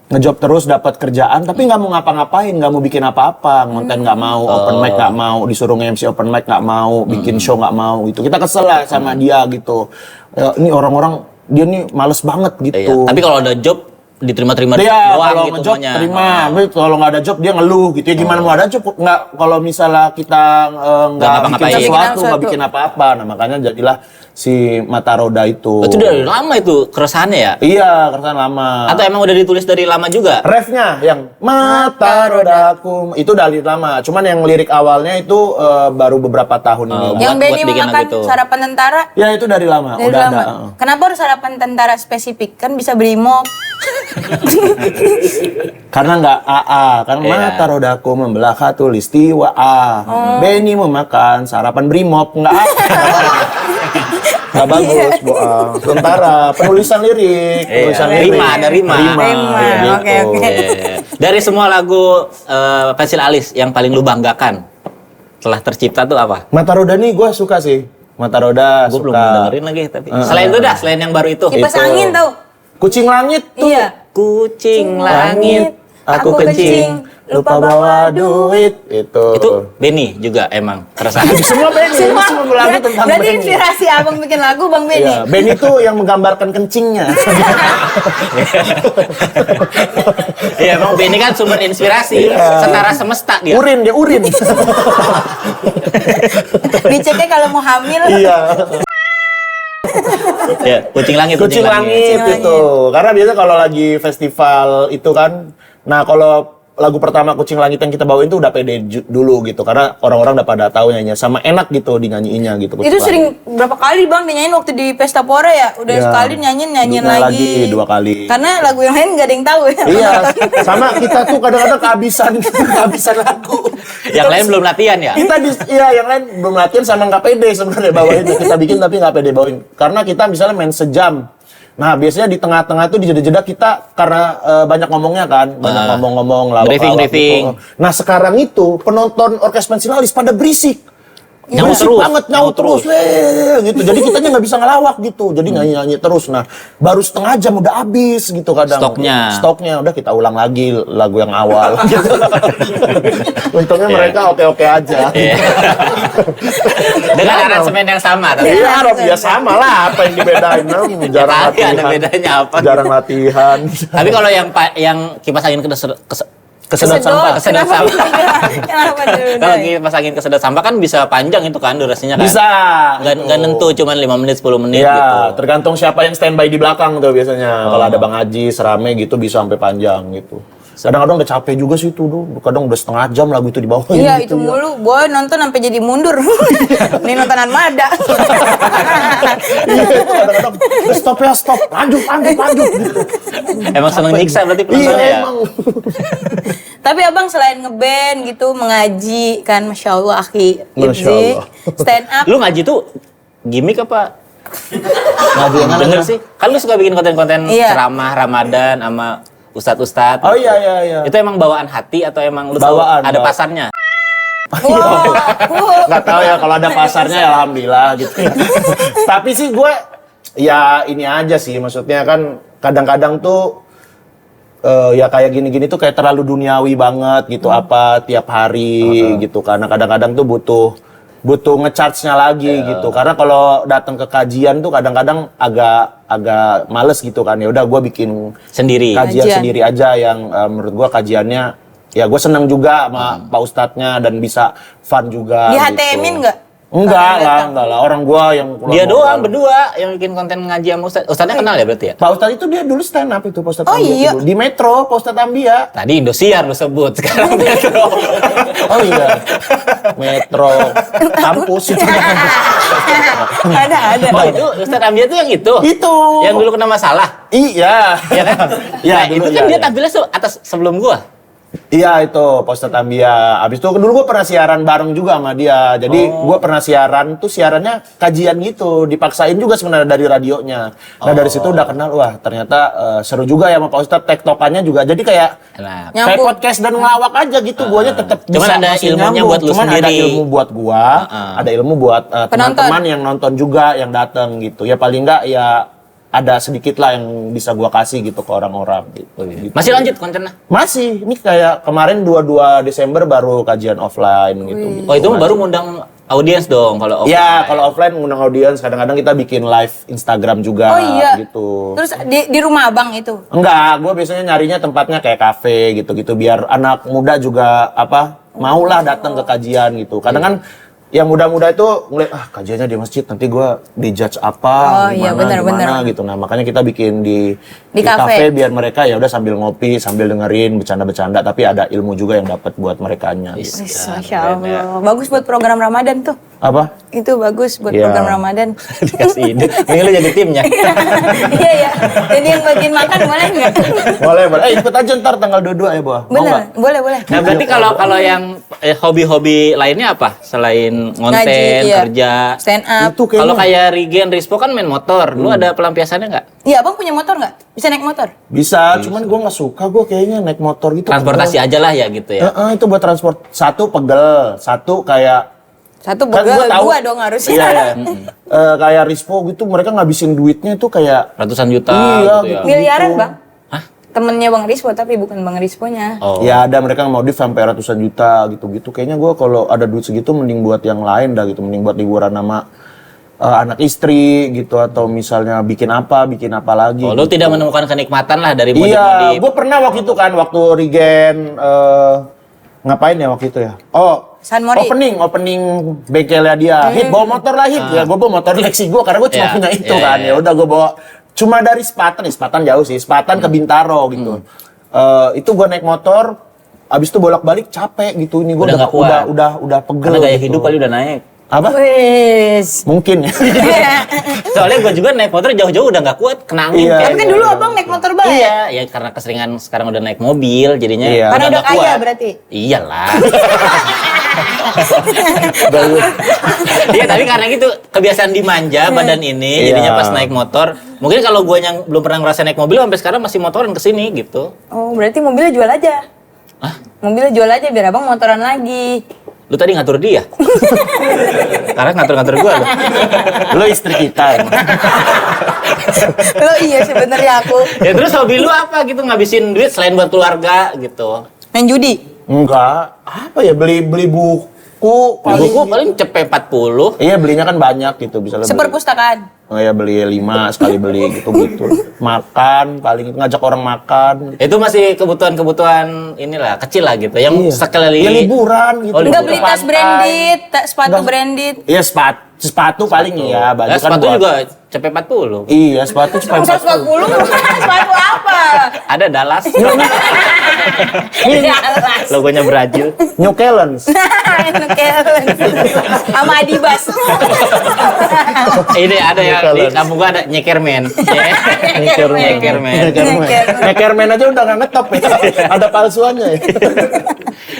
Ngejob terus dapat kerjaan tapi nggak mau ngapa-ngapain, nggak mau bikin apa-apa, ngonten nggak mau, open mic nggak mau, disuruh nge-MC open mic nggak mau, bikin show nggak mau gitu. Kita kesel lah sama dia gitu. Ini orang-orang dia nih males banget Iya. gitu. Tapi kalau ada job diterima-terima Dia doang kalau gitu ngejob maunya. terima, tapi kalau nggak ada job dia ngeluh gitu ya. Gimana mau ada job nggak kalau misalnya kita nggak bikin ngapa-ngapain. sesuatu, nggak bikin apa-apa. Nah makanya jadilah si Mata Roda itu. Itu dari lama itu keresahannya ya? Iya, karena lama. Atau emang udah ditulis dari lama juga? Refnya yang Mata Rodaku itu dari lama. Cuman yang lirik awalnya itu baru beberapa tahun ini. Oh. Yang Buat Benny bikin makan lagu itu. sarapan tentara? Ya itu dari lama, Dari udah lama. ada. Kenapa harus sarapan tentara spesifik? Kan bisa brimob. Karena nggak AA, kan Iya. Mata Rodaku membelah khatulistiwa A. Benny memakan sarapan brimob nggak A. Nggak bagus, Bu. Tentara, penulisan lirik, penulisan lirik. Rima, ada rima. Rima, ya gitu. oke, oke. Iya. Dari semua lagu Pensil Alis yang paling lu banggakan telah tercipta tuh apa? Mata Roda nih gue suka sih. Mata Roda Gue belum suka. dengerin lagi tapi. Selain itu dah, selain yang baru itu. Kipas Itu. angin tau? Kucing langit tuh. Iya. Kucing langit. Aku kencing, lupa bawa duit. Itu. Itu Benny juga emang keresahan. Semua Benny, ini semua lagu tentang Berarti Benny. inspirasi abang bikin lagu Bang Benny. Iya, Benny tuh yang menggambarkan kencingnya. Iya, emang Benny kan sumber inspirasi. Setara semesta dia. Urin dia urin. Diceknya kalau mau hamil. Iya. Ya, kucing langit. Kucing langit itu. Karena biasa kalau lagi festival itu kan, nah kalau lagu pertama Kucing Langit yang kita bawain itu udah pede dulu gitu. Karena orang-orang udah pada tahu nyanyinya sama enak gitu dinyanyiinnya gitu. Kucing Itu Langit. sering berapa kali Bang dinyanyiin waktu di Pesta Pora ya? Udah Iya. sekali nyanyiin Dua lagi. dua kali. Karena lagu yang lain gak ada yang tahu ya. Iya, sama kita tuh kadang-kadang kehabisan lagu. Yang lain belum latihan ya? Kita yang lain belum latihan sama nggak pede sebenarnya bawain. Kita bikin tapi nggak pede bawain. Karena kita misalnya main sejam. Nah, biasanya di tengah-tengah itu di jeda-jeda kita karena banyak ngomongnya kan, banyak ngomong-ngomong lawak-lawak Briefing. gitu. Nah, sekarang itu penonton Orkes Pensil Alis pada berisik. Nyaut Berisik terus, banget, nyaut terus, gitu. Jadi kitanya nggak bisa ngelawak gitu. Jadi nyanyi-nyanyi terus. Nah, baru setengah jam udah habis gitu kadang. Stoknya udah kita ulang lagi lagu yang awal gitu. Untungnya mereka oke-oke aja. Dengan aransemen yang sama tapi Iya, ya sama lah, apa yang dibedain? Jarang tapi latihan. ada bedanya apa? Jarang latihan. Tapi kalau yang kipas angin kesedot sampah, kesedot Kenapa sampah. Kenapa tuh? Kalau kipas angin kesedot sampah kan bisa panjang itu kan durasinya kan. Bisa. Nggak nentu, cuman 5 menit 10 menit Ya, gitu. tergantung siapa yang standby di belakang tuh biasanya. Kalau ada Bang Haji, serame gitu bisa sampai panjang gitu. Kadang-kadang udah capek juga sih itu tuh. Kadang udah setengah jam lagu itu dibawain Iya gitu. itu mulu, gue nonton sampai jadi mundur. Ini nontonan Mada. Iya, itu kadang-kadang udah stop ya, stop. Lanjut gitu. Emang seneng nyiksa berarti Iya, penontonnya ya? emang. Tapi abang selain ngeband gitu, mengaji kan, Masya Allah Aki Masya Ibzi, Allah. stand up. Lu ngaji tuh gimmick apa? Ngaji yang mana? Bener sih. Kan lu suka bikin konten-konten Iya. ceramah Ramadan sama ustadz-ustadz. Oh gitu. iya. Itu emang bawaan hati atau emang lu tahu Bawaan, ada bawaan. pasarnya? Nggak tahu ya kalau ada pasarnya ya alhamdulillah gitu. Tapi sih gue ya ini aja sih, maksudnya kan kadang-kadang tuh ya kayak gini-gini tuh kayak terlalu duniawi banget gitu, apa tiap hari gitu, karena kadang-kadang tuh butuh ngecharge-nya lagi gitu. Karena kalau datang ke kajian tuh kadang-kadang agak males gitu kan. Ya udah gue bikin Sendiri. kajian Kajian. sendiri aja yang menurut gue kajiannya ya gue seneng juga sama Pak Ustadznya dan bisa fun juga. Di gitu. HTM-in nggak? Enggak lah, orang gua yang Dia doang berdua yang bikin konten ngaji sama Ustadz. Ustadznya kenal ya berarti ya? Pak Ustadz itu dia dulu stand up itu Pak Ustadz Oh, Ambia iya. dulu. Di Metro Pak Ustadz Ambia. Tadi Indosiar lu sebut, sekarang Metro. Oh iya. Metro kampus itu. Ada. Oh itu Ustadz Ambia tuh yang itu? Itu. Yang dulu kena masalah? Iya. Iya kan? Iya, Nah, dulu itu kan iya, dia iya. tampilnya atas sebelum gua. Iya itu Pak Ustadz Ambia. Abis itu dulu gue pernah siaran bareng juga sama dia. Jadi gue pernah siarannya kajian gitu. Dipaksain juga sebenarnya dari radionya. Nah dari situ udah kenal, wah ternyata seru juga ya sama Pak Ustadz. Tektokannya juga. Jadi kayak Enak. kayak Nyambung. podcast dan ngelawak aja gitu. Guanya tetap Cuman bisa ada masih ilmunya nyambung. buat lu Cuman ada sendiri. ilmu buat gua, ada ilmu buat teman-teman yang nonton juga yang datang gitu. Ya paling enggak ya ada sedikit lah yang bisa gua kasih gitu ke orang-orang gitu. Masih lanjut kontennya? Masih, ini kayak kemarin 22 Desember baru kajian offline gitu. Oh itu baru ngundang audiens dong kalau offline. Iya, kalau offline ngundang audiens, kadang-kadang kita bikin live Instagram juga Oh iya. gitu. Terus di rumah abang itu? Enggak, gue biasanya nyarinya tempatnya kayak kafe gitu-gitu biar anak muda juga maulah datang ke kajian gitu. Kadang kan yang muda-muda itu ngeliat kajiannya di masjid nanti gue dijudge apa Oh, iya, gimana benar. gitu. Nah makanya kita bikin di kafe. kafe biar mereka ya udah sambil ngopi sambil dengerin bercanda-bercanda tapi ada ilmu juga yang dapat buat merekanya. Gitu. Masya Allah. Bagus buat program Ramadan tuh. Apa? Itu bagus buat Iya. program Ramadan. Dikasih ide. Ini lu jadi timnya. Iya ya. Jadi yang bagiin makan boleh nggak? Boleh. Ikut aja ntar tanggal 22 ya, Boah. Mau nggak? Bener, boleh. Nah berarti kalau yang hobi-hobi lainnya apa selain ngonten, Ngaji, iya. kerja? Stand up. Itu kayaknya Kalau kayak Regen, Rispo kan main motor. Lu ada pelampiasannya nggak? Iya, abang punya motor nggak? Bisa naik motor? bisa, cuman gue nggak suka gue kayaknya naik motor gitu. Transportasi aja lah ya gitu ya. Itu buat transport. Satu pegel, satu kayak Satu kan begal, gua tahu- dua dong harusnya. Iya, iya. Kayak Rispo gitu mereka ngabisin duitnya itu kayak Ratusan juta Iya, gitu ya. gitu. Miliaran bang. Hah? Temennya Bang Rispo tapi bukan Bang Risponya. Oh. ya ada mereka yang modif sampai ratusan juta gitu-gitu. Kayaknya gue kalau ada duit segitu mending buat yang lain dah gitu, mending buat liburan sama anak istri gitu atau misalnya bikin apa lagi. Oh, lu gitu. tidak menemukan kenikmatan lah dari Iya, modif-modif. gue pernah waktu itu kan waktu Regen ngapain ya waktu itu ya? Oh, San Mori. opening bengkelnya dia. Hit bawa motor lah Hit. Ya gue bawa motor Lexi gue karena gue cuma Iya, punya itu iya, kan. iya. Ya udah gue bawa cuma dari Sepatan jauh sih. Sepatan ke Bintaro gitu. Itu gue naik motor abis itu bolak-balik capek gitu. Ini gue Udah nggak kuat. udah pegel. Karena gaya gitu. hidup kali udah naik. Apa? Wes. Mungkin ya. Soalnya gue juga naik motor jauh-jauh udah nggak kuat, kena angin Iya, kan. Tapi kan dulu abang naik motor baik. Iya, ya karena keseringan sekarang udah naik mobil, jadinya Iya. Karena udah nggak kaya kuat. berarti. Iyalah. Iya, tapi karena gitu kebiasaan dimanja badan ini, Iya. jadinya pas naik motor, mungkin kalau gue yang belum pernah ngerasain naik mobil sampai sekarang masih motoran ke sini gitu. Oh, berarti mobilnya jual aja. Hah? Mobilnya jual aja biar abang motoran lagi. Lu tadi ngatur dia. Karena ngatur-ngatur gua lu. Lo istri kita emang. Lo iya sebenarnya aku Ya terus hobi lu apa gitu ngabisin duit selain buat keluarga gitu? main judi. Enggak, apa ya, beli buku Buku paling cepet 40. Iya, belinya kan banyak gitu, bisa lebih. Seperpustakaan. Oh ya, beli 5 sekali beli gitu. Makan, paling ngajak orang makan. Itu masih kebutuhan inilah, kecil lah gitu. Yang sekali Ya liburan gitu. Oh, Enggak liburan. beli tas branded, sepatu Enggak. branded. Iya, sepatu paling iya, baju kan sepatu buat- juga cepet 40. Iya, sepatu cuma 140 sepatu apa? Ada Dallas. Jelas. Logonya Brazil. New Balance. Sama Adibas. Ini ada ya di Balance. kampung gua ada Nyekerman. Nyekerman. Nyekerman aja udah nggak ngetop ya. Ada palsuannya ya.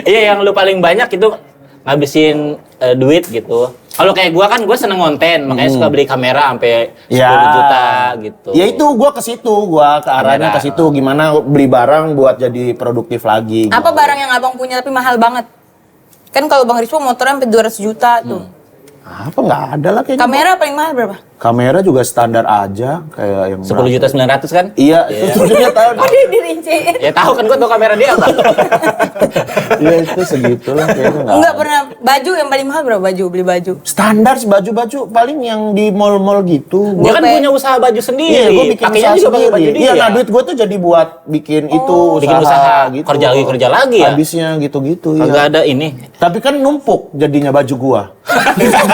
Iya, yang lu paling banyak itu ngabisin duit gitu. Kalau kayak gua kan gua seneng konten, makanya suka beli kamera sampai 10 juta gitu. Ya itu gua ke situ, gua ke arahnya Kamera. ke situ, gimana beli barang buat jadi produktif lagi. Apa barang yang abang punya tapi mahal banget? Kan kalau Bang Rispo motornya sampai 200 juta tuh. Apa nggak ada lah kayaknya. Kamera paling mahal berapa? Kamera juga standar aja kayak yang 10.900.000 kan? Iya, itu sebenarnya tahu. Oh dia dirinciin. Ya tahu kan gua tuh kamera dia apa. Iya itu segitulah kayaknya nggak. Enggak pernah. Baju yang paling mahal berapa baju? Beli baju. Standar sih baju-baju paling yang di mall-mall gitu. Dia kan Gope. punya usaha baju sendiri. Iya, gue bikin Pakainya usaha juga pakai sendiri. baju dia. Iya, nah duit gue tuh jadi buat bikin itu bikin usaha. gitu. Kerja lagi ya? Habisnya gitu-gitu ya. Kagak ada ini. Tapi kan numpuk jadinya baju gua. Nggak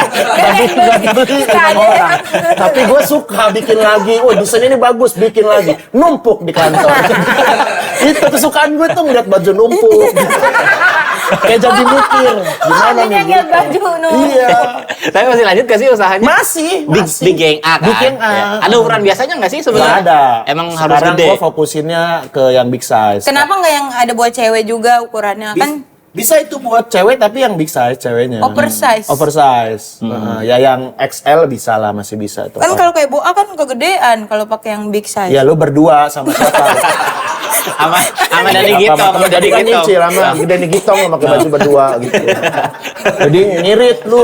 Beli dengan orang. Tapi gue suka bikin lagi. Oh, desain ini bagus, bikin lagi. Numpuk di kantor. Itu kesukaan gue tuh ngeliat baju numpuk. Kayak jadi mikir, gimana nih? Ngeliat baju numpuk. Iya. Tapi masih lanjut gak sih usahanya? Masih. Di geng A kan? Di geng A. Ya. Ada ukuran biasanya nggak sih Nggak sebenarnya? ada. Emang harus Sekarang gede. gue fokusinnya ke yang big size. Kenapa nggak yang ada buat cewek juga ukurannya? Kan Bisa itu buat cewek tapi yang big size ceweknya. oversize. Oversize. Ya yang XL bisa lah, masih bisa tuh. Kan kalau kayak boa kan kegedean kalau pakai yang big size. Ya lu berdua sama siapa? Sama Dani Gitong, Sama Dani Dani kan Gitong. nyicil sama Dani Gitong lo pakai baju berdua gitu. Jadi ngirit lu,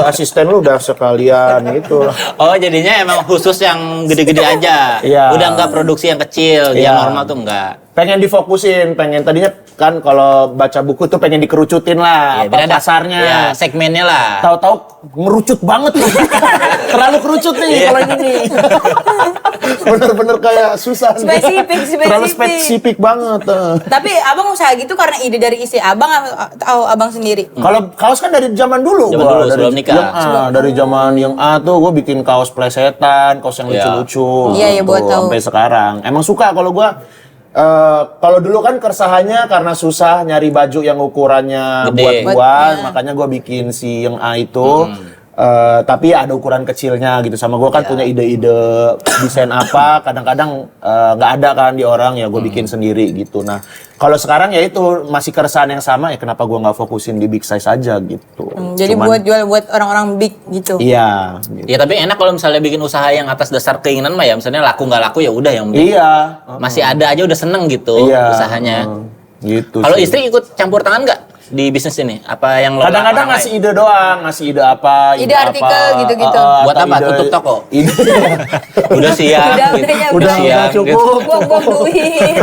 asisten lu udah sekalian gitu. Oh jadinya emang khusus yang gede-gede aja. Iya. Udah nggak produksi yang kecil, Iya. yang normal tuh enggak. Pengen difokusin, pengen tadinya kan kalau baca buku tuh pengen dikerucutin lah Ya, apa biar ada- pasarnya. Ya, segmennya lah. Tahu-tahu ngerucut banget nih. Terlalu kerucut nih Iya. kalau ini nih. Bener-bener kayak susah nih. Spesifik. Terlalu spesifik banget. Tapi abang usaha gitu karena ide dari istri abang atau abang sendiri? Kalau kaos kan dari zaman dulu Zaman gua, dulu, dari sebelum nikah. Yang A, dari zaman yang A tuh gue bikin kaos plesetan, kaos yang Iya. lucu-lucu. Iya, iya, gitu, buat tahu. sampai sekarang. Emang suka kalau gua kalau dulu kan keresahannya karena susah nyari baju yang ukurannya Gede. buat gua, Iya. makanya gua bikin si yang A itu. Tapi ada ukuran kecilnya gitu. Sama gua kan punya ide-ide desain apa, kadang-kadang nggak ada kan di orang, ya gue bikin sendiri gitu. Nah, kalau sekarang ya itu masih keresahan yang sama, ya kenapa gua nggak fokusin di big size aja gitu. Jadi Cuman- buat jual buat orang-orang big gitu. Iya. Gitu. Ya tapi enak kalau misalnya bikin usaha yang atas dasar keinginan mah ya, misalnya laku nggak laku ya udah yang penting Iya. masih ada aja udah seneng gitu Iya. usahanya. Gitu. Kalau sih. istri ikut campur tangan nggak di bisnis ini? Apa yang lo Kadang-kadang orang ngasih lain? ide doang, ngasih ide apa, Ide artikel apa, gitu-gitu. Buat atau apa? Tutup toko? Ide. Udah siap, Udah, gitu. udah, udah siap, cukup. gitu. Buang-buang duit.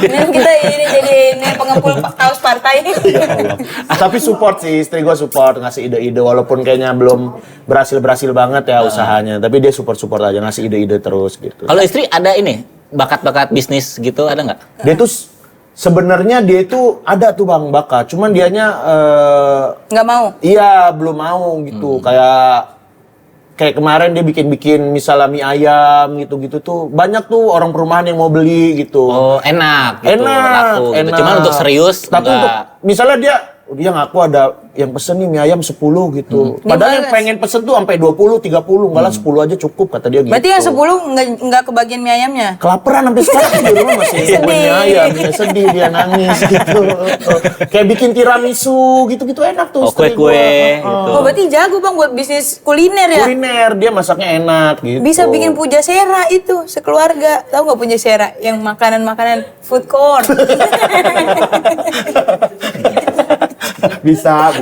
Dan kita ini jadi ini pengepul kaos partai. Ya Allah. Tapi support sih, istri gue support ngasih ide-ide walaupun kayaknya belum berhasil banget ya usahanya, tapi dia support aja ngasih ide-ide terus gitu. Kalau istri ada ini bakat-bakat bisnis gitu ada nggak? Dia tuh sebenarnya dia itu ada tuh Bang bakat, cuman dianya Nggak mau. iya belum mau gitu. Kayak kemarin dia bikin misalnya mie ayam gitu-gitu tuh banyak tuh orang perumahan yang mau beli gitu. Oh enak, gitu, Enak, laku. Gitu. enak. Cuman untuk serius Tapi nggak. untuk misalnya dia ngaku ada yang pesen nih mie ayam 10 gitu. Padahal yang Dibales. pengen pesen tuh sampai 20, 30, enggak lah 10 aja cukup kata dia gitu. Berarti yang 10 nggak kebagian mie ayamnya. Kelaparan sampai sekarang di rumah masih nungguin mie Sedih. ayam. Ya, sedih dia nangis gitu. Kayak bikin tiramisu gitu-gitu enak tuh. Oh, istri kue-kue gua. gitu. Oh berarti jago bang buat bisnis kuliner ya? Kuliner dia masaknya enak gitu. Bisa bikin pujasera itu sekeluarga. Tahu nggak pujasera? Yang makanan-makanan food court. Bisa.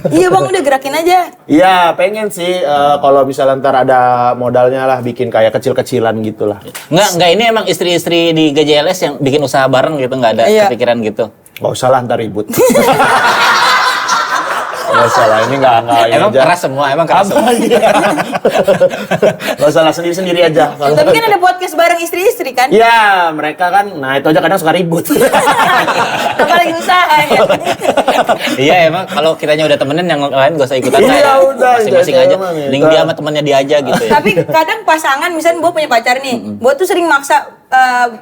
Iya bang, udah gerakin aja. Iya, pengen sih kalau misalnya ntar ada modalnya lah bikin kayak kecil-kecilan gitu lah. Enggak ini emang istri-istri di GJLS yang bikin usaha bareng gitu, nggak ada Iya. kepikiran gitu. Gak usah lah ntar ribut. Gak usah lah, ini gak Emang aja. keras semua. Gak usah lah, sendiri-sendiri aja. Tapi kan ada podcast bareng istri-istri kan? Iya, mereka kan, nah itu aja kadang suka ribut. Apalagi usaha ya. Iya emang kalau kitanya udah temenin yang lain gak usah ikutan. Iya, lah ya. udah, Masing-masing iya, aja. emang ya. Link dia sama temannya dia aja gitu ya. Tapi kadang pasangan, misalnya Bo punya pacar nih, Bo tuh sering maksa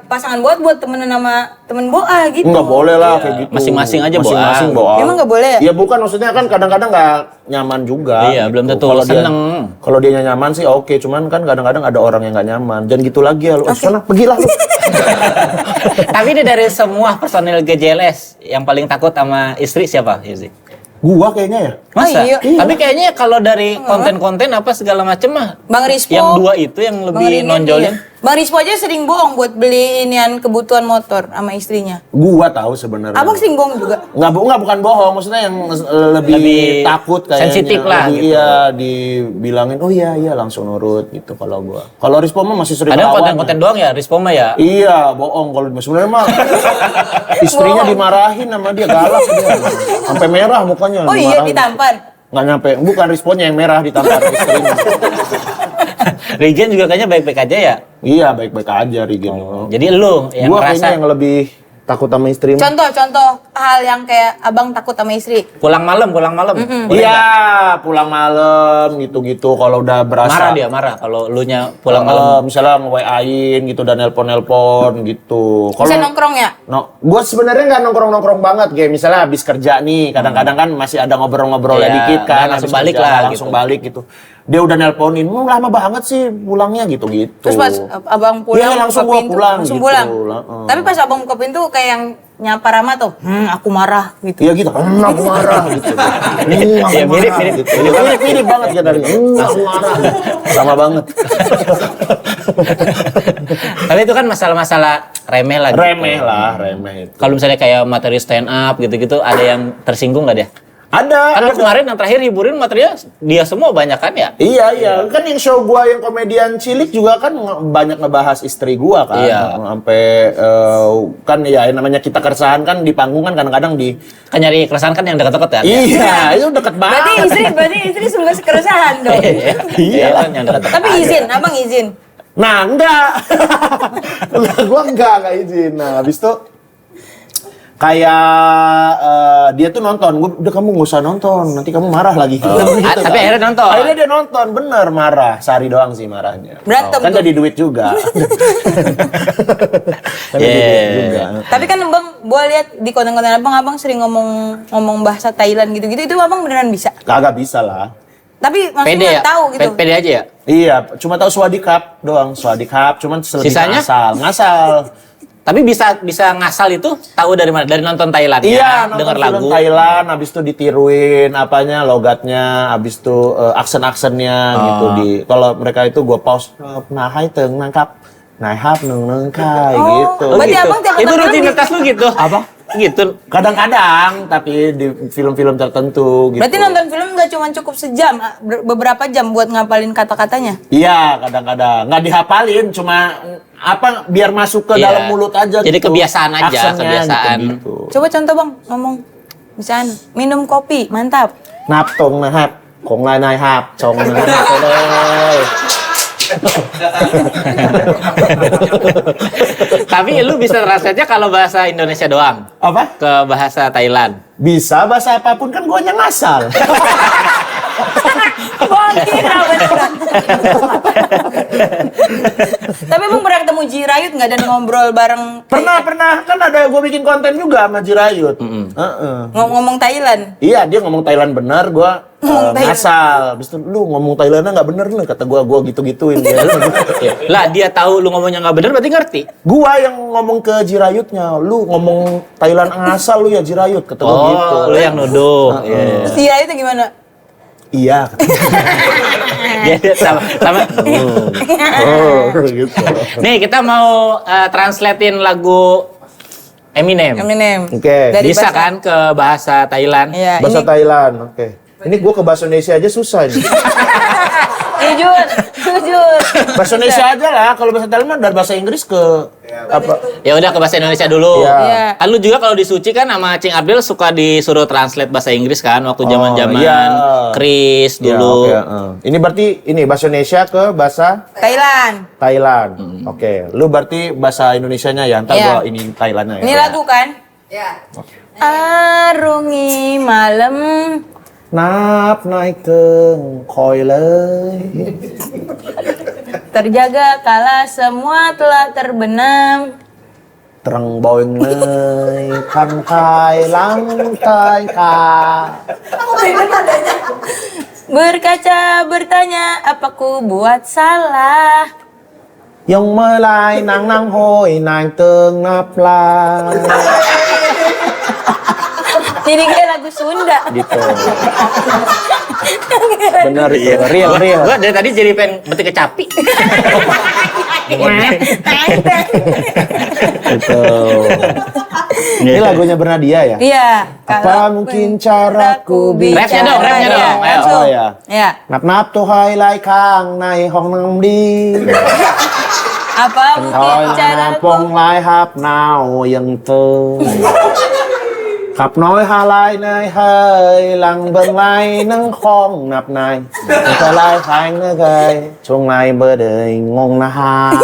pasangan buat temenan sama temen Boa gitu. Enggak boleh lah Iya, kayak gitu. masing-masing aja Masing-masing bohong. Emang nggak boleh ya? Iya bukan, maksudnya kan kadang-kadang nggak nyaman juga. Iya, belum tentu Kalau dia- seneng. Kalau dia nyaman sih oke, cuman kan kadang-kadang ada orang yang nggak nyaman. Jangan gitu lagi ya lu. Sana pergilah lu. Tapi ini dari semua personil GJLS yang paling takut sama istri siapa? Izzy? Gua kayaknya ya. Masa? Oh, iya. Tapi kayaknya kalau dari konten-konten apa segala macem mah, Bang Rispo. yang dua itu yang Bang lebih Rini, nonjolin. iya. Bang Rispo aja sering bohong buat beli inian kebutuhan motor sama istrinya. Gua tahu sebenarnya. Abang sering bohong juga. Nggak bukan bohong, maksudnya yang lebih, Lebih takut kayaknya. sensitif lah, Lebih, gitu. Iya, dibilangin oh iya langsung nurut gitu kalau gua. Kalau Rispo mah masih sering Ada lawan. konten-konten doang ya, Rispo mah ya. Iya, bohong kalau sebenarnya mah istrinya dimarahin sama dia, galak dia. Sampai merah mukanya. Oh iya, dimarahin. ditampar. Nggak nyampe, bukan Risponya yang merah ditampar istrinya. Regen juga kayaknya baik-baik aja ya. Iya, baik-baik aja Rigen. Jadi lu yang Gua kayaknya ngerasa yang lebih takut sama istri mah. Contoh hal yang kayak abang takut sama istri. pulang malam. Boleh Iya, nggak? pulang malam gitu-gitu kalau udah berasa. Marah kalau lu nya pulang malam. Misalnya nge-WA-in gitu dan nelpon gitu. Bisa nongkrong ya? No, gue sebenarnya nggak nongkrong banget, kayak misalnya habis kerja nih, kadang-kadang kan masih ada ngobrol-ngobrolnya Iya, dikit kan, nah, langsung habis balik kerja, lah, langsung gitu. balik gitu. Dia udah nelponin, lama banget sih pulangnya gitu-gitu. Terus pas abang pulang, Iya, langsung buka gua pintu, pulang langsung gitu. pulang. Heeh. Tapi pas abang buka pintu kayak yang nyapa Rama tuh, aku marah gitu. Iya gitu, aku marah gitu. Aku Iya, mirip, marah, mirip. gitu. Mirip banget ya dari aku marah. Sama banget. Tapi itu kan masalah-masalah remeh lah. Gitu. Remeh itu. Kalau misalnya kayak materi stand up gitu-gitu, ada yang tersinggung nggak dia? Ada. Kan lu kemarin yang terakhir hiburin materinya dia semua banyak kan ya? Iya. Kan yang show gua yang komedian cilik juga kan banyak ngebahas istri gua kan. Iya. Sampai kan ya namanya kita keresahan kan di panggung kan kadang-kadang di Kan nyari keresahan kan yang deket-deket ya? Iya, itu deket Berarti banget. istri sungguh keresahan dong. Iya lah. kan yang deket-deket. Tapi izin, abang izin. Nah, enggak. Lah gua enggak izin. Nah, habis itu kayak dia tuh nonton, udah kamu nggak usah nonton, nanti kamu marah lagi. Gitu, Tapi akhirnya nonton. Akhirnya dia nonton, bener marah, sehari doang sih marahnya. Berantem Kan tuh. jadi duit juga. Kan jadi Yeah. duit juga. Tapi kan abang, gua lihat di konten-konten abang sering ngomong bahasa Thailand gitu-gitu, itu abang beneran bisa. Kagak bisa lah. Tapi Pede maksudnya ya? tahu gitu. Pede aja ya? Iya, cuma tahu swadikap doang, swadikap, cuman lebih Sisanya? ngasal. Tapi bisa ngasal itu tahu dari mana? Dari nonton Thailand Iya, ya, dengar nonton film lagu. Thailand, habis itu ditiruin apanya, logatnya, habis itu aksen-aksennya gitu di. Kalau mereka itu gua pause, nah hai teng nangkap, nah hap neng kai gitu. Berarti gitu. abang tiap Itu nonton rutinitas lu gitu? Apa? Gitu. Kadang-kadang, tapi di film-film tertentu gitu. Berarti nonton film nggak cuma cukup sejam, beberapa jam buat ngapalin kata-katanya. Iya, kadang-kadang nggak dihafalin, cuma apa biar masuk ke Iya. dalam mulut aja. Jadi gitu. kebiasaan aja, Aksennya kebiasaan. Gitu. Coba contoh bang, ngomong. Misalnya, minum kopi, mantap. Nap tong nahap, kong lai nai hap, cong nahap oleh. Tapi lu bisa translate-nya kalau bahasa Indonesia doang Apa? ke bahasa Thailand. Bisa bahasa apapun kan gua ngasal. Wah, kira beneran. Tapi bang pernah ketemu Jirayut nggak dan ngobrol bareng? Pernah kan ada gua bikin konten juga sama Jirayut. Heeh. Ngomong Thailand. Iya, dia ngomong Thailand benar, gua Ngomong Thailand. ngasal. Habis itu lu ngomong Thailandnya nggak bener lu, kata gua gitu-gituin dia. Lah dia tahu lu ngomongnya nggak bener berarti ngerti. Gua yang ngomong ke Jirayutnya, lu ngomong Thailand ngasal lu ya Jirayut, kata gua gitu. Oh, lu yang nuduh. Iya. Terus Jirayut itu gimana? Iya. Dia sama. Oh, gitu. Nih kita mau translatein lagu Eminem. Oke. Dari Bisa bahasa- kan ke bahasa Thailand? Iya, Bahasa ini Thailand, oke. Ini gue ke bahasa Indonesia aja susah ini. jujur. Bahasa Indonesia aja lah, kalau bahasa Thailand mah dari bahasa Inggris ke apa? Ya udah ke bahasa Indonesia dulu. Iya. Iya. Kan lu juga kalau di Suci kan sama Cing Abdel suka disuruh translate bahasa Inggris kan waktu zaman-zaman iya. Chris Ya, dulu. oke, ini berarti ini bahasa Indonesia ke bahasa Thailand. Thailand. Oke, lu berarti bahasa Indonesianya ya, ntar Iya. gua ini Thailandnya ya. Ini lagu kan? Ya. Arungi malam. Nap naik teng koi lei. Terjaga kala semua telah terbenam. Terang boing lei kan kai lang tai ka. Berkaca bertanya apa ku buat salah. Yang melai nang nang hoi nang teng nap lai. Jadi kayak lagu Sunda. Gitu. Bener itu, real. Gua dari tadi jadi pengen betik kecapi. Gitu. Ini lagunya Bernadia ya? Iya. Apa mungkin caraku bicara? Rapnya dong, rapnya Iya, dong. Ayo. langsung. Oh ya. Ya. Nap nap tuh hai lai kang nai hong nam di. Apa mungkin Hoi caraku? pong lai hap nao yang tu. Khắp nói hà lai nơi hơi lặng bần lai nâng khong nạp này ta lai phanh nơi gây chung lai bơ đời ngon na ha.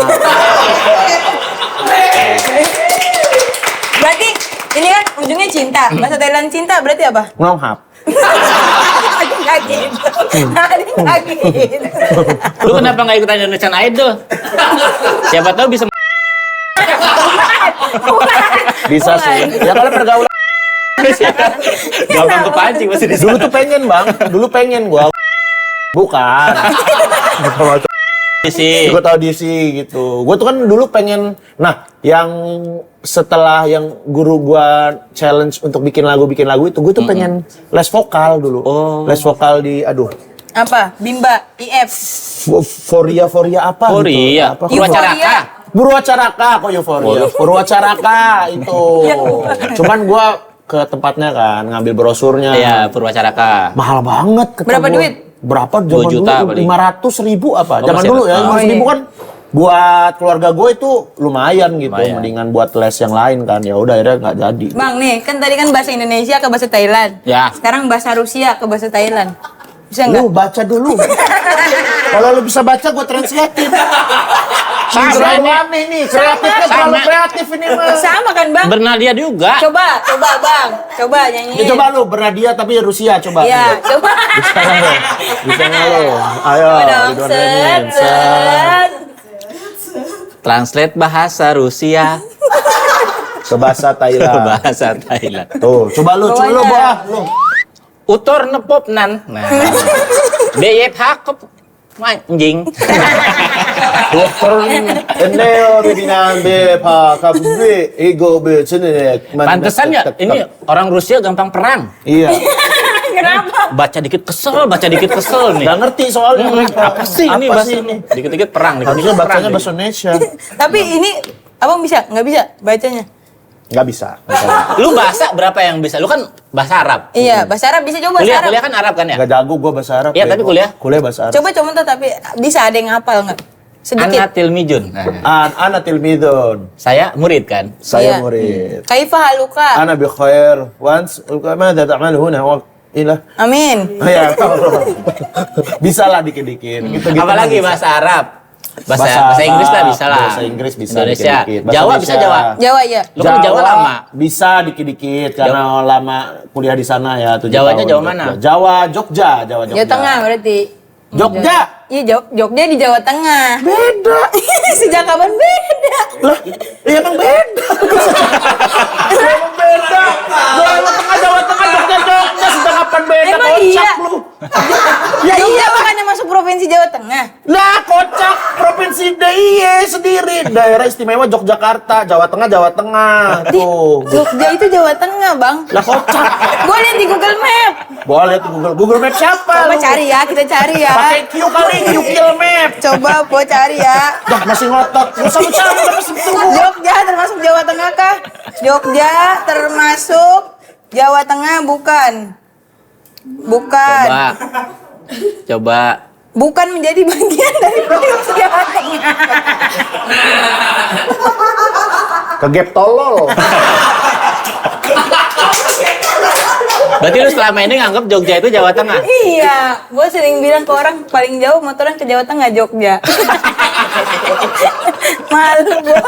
Berarti ini kan ujungnya cinta. Bahasa Thailand cinta berarti apa? Ngon hap. Nggak gitu. Nggak gitu. Lu kenapa nggak ikutan Indonesian Idol? Siapa tahu bisa Bisa sih. Ya kalau pergaulan gampang kepancing masih di dulu tuh pengen bang, dulu pengen gua. Bukan. sih. Gue tau DC gitu. Gue tuh kan dulu pengen, nah yang setelah yang guru gua challenge untuk bikin lagu itu, gue tuh pengen les vokal dulu. Oh. Les vokal di, aduh, Apa? Bimba, IF. Foria apa Foria. gitu? Apa? Purwacaraka. Purwacaraka, kok euforia. Purwacaraka itu. Cuman gua ke tempatnya kan ngambil brosurnya. Iya, Purwacaraka. Mahal banget kata Berapa gua. duit? Berapa 2 zaman juta dulu? paling. 500.000 apa? Oh, Zaman masih dulu ada. ya, Oh, 500.000 iya. kan buat keluarga gue itu lumayan gitu. Lumayan. Mendingan buat les yang lain kan. Ya udah akhirnya nggak jadi. Bang nih, kan tadi kan bahasa Indonesia ke bahasa Thailand. Ya. Sekarang bahasa Rusia ke bahasa Thailand. Bisa nggak? Lu baca dulu. Kalau lu bisa baca gue translatein. Sama Terlalu ini. aneh nih, kreatifnya terlalu Sama. kreatif ini mah. Sama kan bang? Bernadia juga. Coba bang, coba nyanyi. Ya, coba lu Bernadia tapi Rusia coba. Iya, coba. Bisa nggak lu? Bisa nggak lu? Ayo. Coba dong, Ridwan set, Remin, set. set. Translate bahasa Rusia Ke bahasa ke Thailand. bahasa Thailand. Tuh, coba lu Bawahnya. Boah, lu. Utor nepop nan. Nah. Beyep hakep anjing. Dokter Eneo Bidinan Be Pa Kabbe Ego Be Cene. Pantesan ya ini orang Rusia gampang perang. Iya. Kenapa? Baca dikit kesel nih. Nggak ngerti soalnya mereka. Apa sih ini Apa bahasa sih ini? Dikit-dikit perang, Harusnya dikit-dikit perang. bacanya bahasa Indonesia. Tapi ini abang bisa? Nggak bisa bacanya? Nggak bisa. Lu bahasa berapa yang bisa? Lu kan bahasa Arab. Iya, bahasa Arab bisa coba bahasa Kuliah Arab. kuliah kan Arab kan ya? Nggak jago gua bahasa Arab. Iya, ya. tapi kuliah? Kuliah bahasa Arab. Coba tuh tapi bisa ada yang hafal nggak? Sedikit. Anatil Mijun. Nah, Ana tilmidun. saya murid kan. Iya. Saya murid. Kaifa haluka? Ana bi khair. Once ماذا تعمل هنا ilah. Amin. Ya. Bisa lah dikit-dikit. Gitu-gitu Apalagi mah bisa. bahasa Arab. Bahasa Bahasa Inggris lah Arab, bisa lah. bahasa Inggris bisa Indonesia. dikit-dikit. Bahasa Jawa Indonesia. bisa Jawa. Jawa ya. Lu kan Jawa lama. Bisa dikit-dikit karena lama kuliah di sana ya 7 Jawanya tahun. Jawa mana? Jawa Jogja, Jawa Jogja. Jawa Tengah berarti. Jogja. Iya, Jogja di Jawa Tengah. Beda. Sejak kapan beda? Lah, ya emang beda. Emang beda. Jawa Tengah, Jawa Tengah, Jogja, Jogja. Sejak kapan beda? Emang Kocak iya. lu. Ya iya, bukannya masuk provinsi Provinsi Jawa Tengah. Lah kocak, provinsi DIY sendiri, daerah istimewa Yogyakarta, Jawa Tengah tuh. Jogja itu Jawa Tengah, Bang. Lah kocak. Gue lihat di Google Map. Boleh tuh Google Map siapa? Coba lu? cari ya, kita cari ya. Pakai Q kali, Q Kill Map. Coba gue cari ya. Dah masih ngotot. Gak usah bercanda, masih tunggu. Jogja termasuk Jawa Tengah kah? Jogja termasuk Jawa Tengah bukan? Bukan. Coba. Bukan menjadi bagian dari provinsi Jawa Tengah. Ke gap tolol. Berarti lu selama ini nganggap Jogja itu Jawa Tengah? Iya, gue sering bilang ke orang paling jauh motoran ke Jawa Tengah, Jogja. Malu gue.